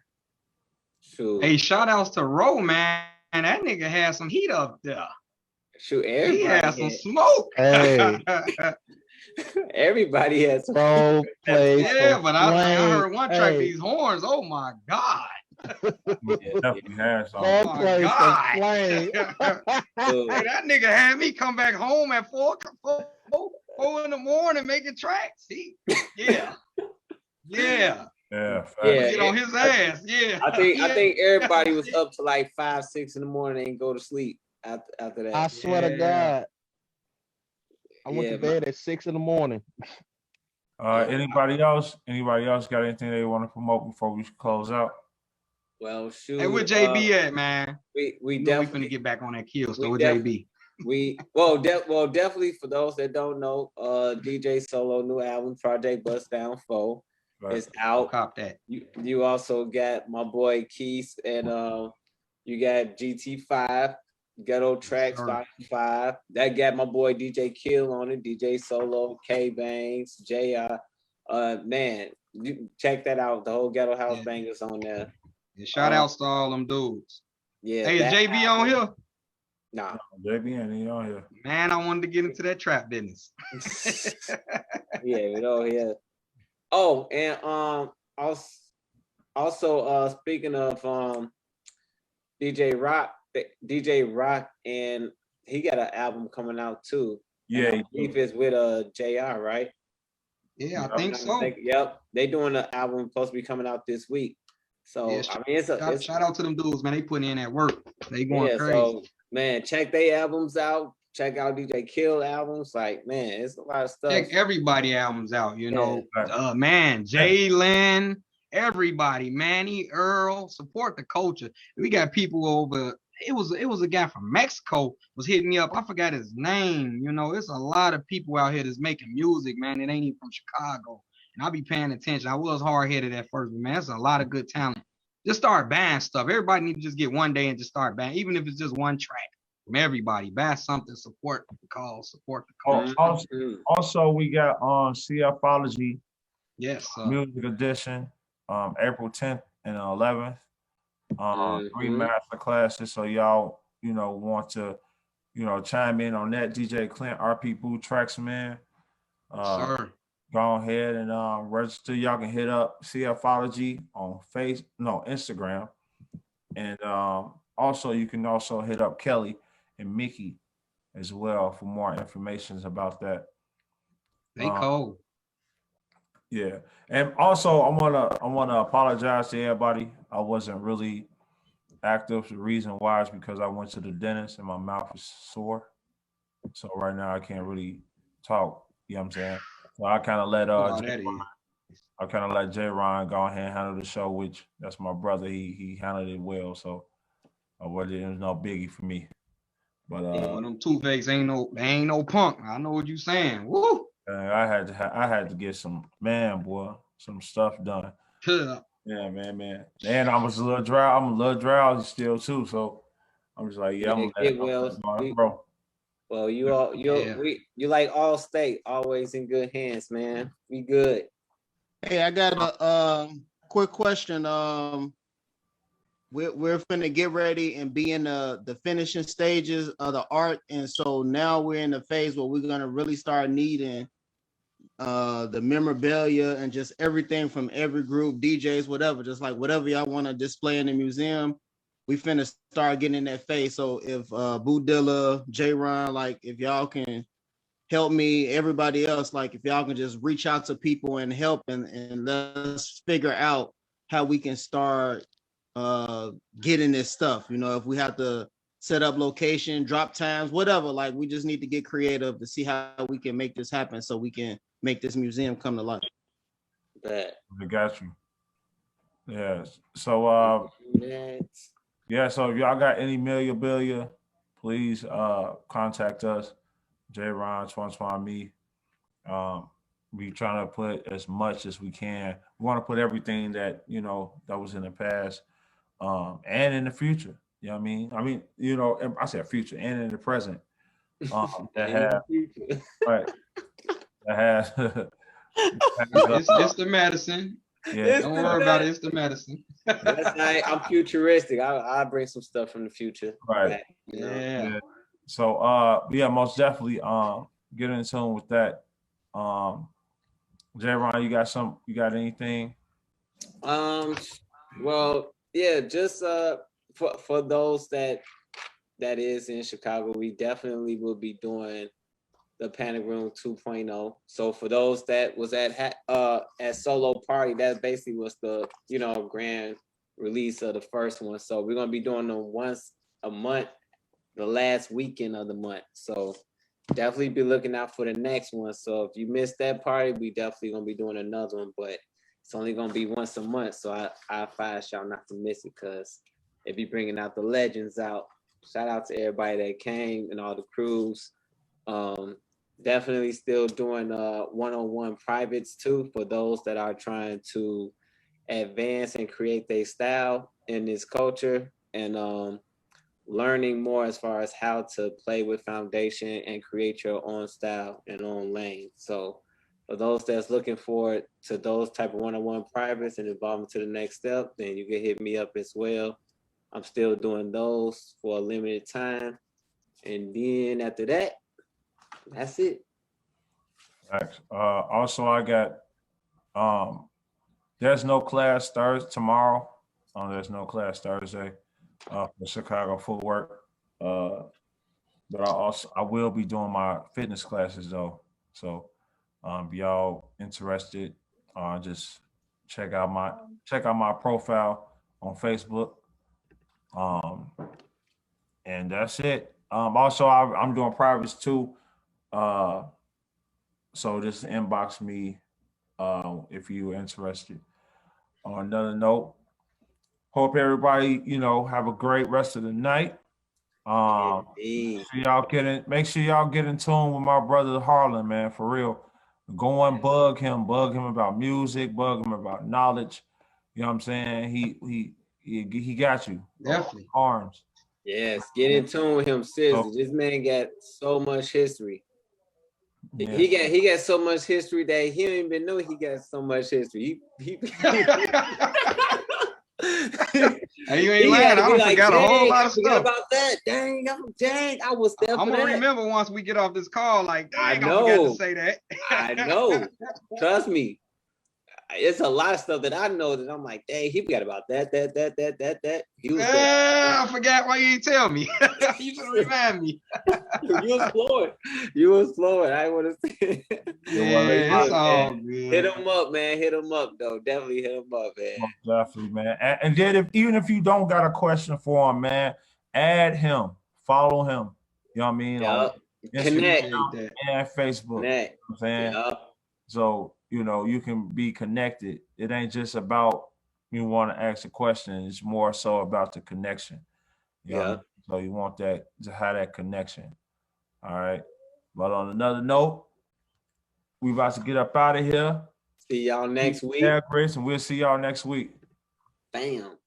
Shoot. Hey, shout outs to Ro, man. That nigga had some heat up there. Shoot, everybody he had some smoke. Hey. Everybody has some Bro, play but I heard one track, these horns. Oh my God. Definitely has some. Oh my God. That nigga had me come back home at 4 in the morning making tracks. Yeah. Get on his ass. Yeah. I think everybody was up to like 5, 6 in the morning and go to sleep after that. I swear to God. I went to bed at 6 in the morning. Anybody else got anything they want to promote before we cause out? Well, shoot. Hey, where JB at, man? We definitely finna get back on that kill. So with JB. Definitely for those that don't know, DJ Solo new album Project Bust Down 4 is out. Cop that. You also got my boy Keith and you got GT5 Ghetto Tracks 5. That got my boy DJ Kill on it, DJ Solo, K Bangs, JR. Man, you check that out. The whole Ghetto House Bangers on there. Shout outs to all them dudes. Yeah. Hey, is JB on here? Nah. JBN, he on here. Man, I wanted to get into that trap business. Yeah, we know, yeah. Oh, and also speaking of DJ Rock, and he got an album coming out too. Yeah, and I believe it's with JR, right? Yeah, I think so. Yep, they doing an album supposed to be coming out this week. So yeah, I mean, it's shout out to them dudes, man. They putting in that work. They going crazy. So man, check their albums out. Check out DJ Kill albums. Like, man, it's a lot of stuff. Check everybody albums out. You know, man, Jalen, everybody, Manny, Earl, support the culture. We got people over. It was a guy from Mexico was hitting me up. I forgot his name. You know, it's a lot of people out here that's making music, man. It ain't even from Chicago. And I be paying attention. I was hard-headed at first, but man, that's a lot of good talent. Just start buying stuff. Everybody need to just get one day and just start buying, even if it's just one track from everybody. Buy something, support the cause, support the culture. Also, we got CFology. Yes. Music edition, April 10th and 11th. 3 master classes. So y'all, want to, chime in on that. DJ Clint, RP Boo Tracks, man. Sure. Go ahead and register. Y'all can hit up CFology on Instagram. And also you can also hit up Kelly and Mickey as well for more information about that. They cold. Yeah. And also I wanna apologize to everybody. I wasn't really active. The reason why is because I went to the dentist and my mouth is sore. So right now I can't really talk. You know what I'm saying? So I kind of let J Ron go ahead and handle the show, which that's my brother. He handled it well. So it was no biggie for me. But them two-face ain't no punk. I know what you saying. Woo! I had to get some stuff done. Yeah, man. And I was a little dry. I'm a little drowsy still too. So I'm just like, bro. Well, you like Allstate, always in good hands, man. We good. Hey, I got a quick question. We're finna get ready and be in the finishing stages of the art, and so now we're in the phase where we're gonna really start needing the memorabilia and just everything from every group, DJs, whatever, just like whatever y'all want to display in the museum. We finna start getting in that phase. So if Boo Dilla, J Ron, like if y'all can help me, everybody else, like if y'all can just reach out to people and help and let's figure out how we can start getting this stuff. If we have to set up location, drop times, whatever, like we just need to get creative to see how we can make this happen so we can make this museum come to life. I got you. Yeah. So so if y'all got any memorabilia, please contact us. J Ron, Twan, me. We trying to put as much as we can. We want to put everything that that was in the past, and in the future. You know what I mean? I said future and in the present. That have right. That has. It's the medicine. Yeah. Don't worry about it. It's the medicine. That's nice. I'm futuristic. I'll bring some stuff from the future. Right. Back, Yeah. So most definitely get in tune with that. J Ron, you got anything? Well, yeah, just for those that is in Chicago, we definitely will be doing the Panic Room 2.0. So for those that was at Solo Party, that basically was the grand release of the first one. So we're gonna be doing them once a month, the last weekend of the month. So definitely be looking out for the next one. So if you missed that party, we definitely gonna be doing another one, but it's only gonna be once a month. So I advise y'all not to miss it, because if you bringing out the legends out. Shout out to everybody that came and all the crews. Definitely still doing one-on-one privates too for those that are trying to advance and create their style in this culture, and learning more as far as how to play with foundation and create your own style and own lane. So for those that's looking forward to those type of one-on-one privates and evolving to the next step, then you can hit me up as well. I'm still doing those for a limited time. And then after that, that's it. Thanks. Also, I got there's no class Thursday tomorrow. There's no class Thursday for Chicago footwork. But I will be doing my fitness classes though. So if y'all interested, just check out my profile on Facebook. And that's it. Also, I'm doing privates too. So just inbox me if you're interested. On another note, hope everybody, have a great rest of the night. Make sure y'all get in tune with my brother Harlan, man, for real. Go and bug him about music, bug him about knowledge. You know what I'm saying? He got you. Definitely. Arms. Yes, get in tune with him, seriously. This man got so much history. Yeah. He got so much history that he don't even know he got so much history. Hey, you ain't lying. I forgot a whole lot of stuff about that. Dang, I was there. I'm gonna remember once we get off this call. Like, dang, I forgot to say that. I know. Trust me. It's a lot of stuff that I know that I'm like, dang, he forgot about that. He was I forgot why you didn't tell me. You should remind me. You was flowing. I want to say. Yeah, it's all good. Hit him up, man. Hit him up, though. Definitely hit him up, man. Definitely, man. And then even if you don't got a question for him, man, add him, follow him. You know what I mean? Yep. Connect and Facebook. Connect. You know what I'm saying? Yep. So, you can be connected. It ain't just about you want to ask a question. It's more so about the connection. Yeah. So you want that to have that connection. All right. But on another note, we about to get up out of here. See y'all next week. Yeah, Chris, and we'll see y'all next week. Bam.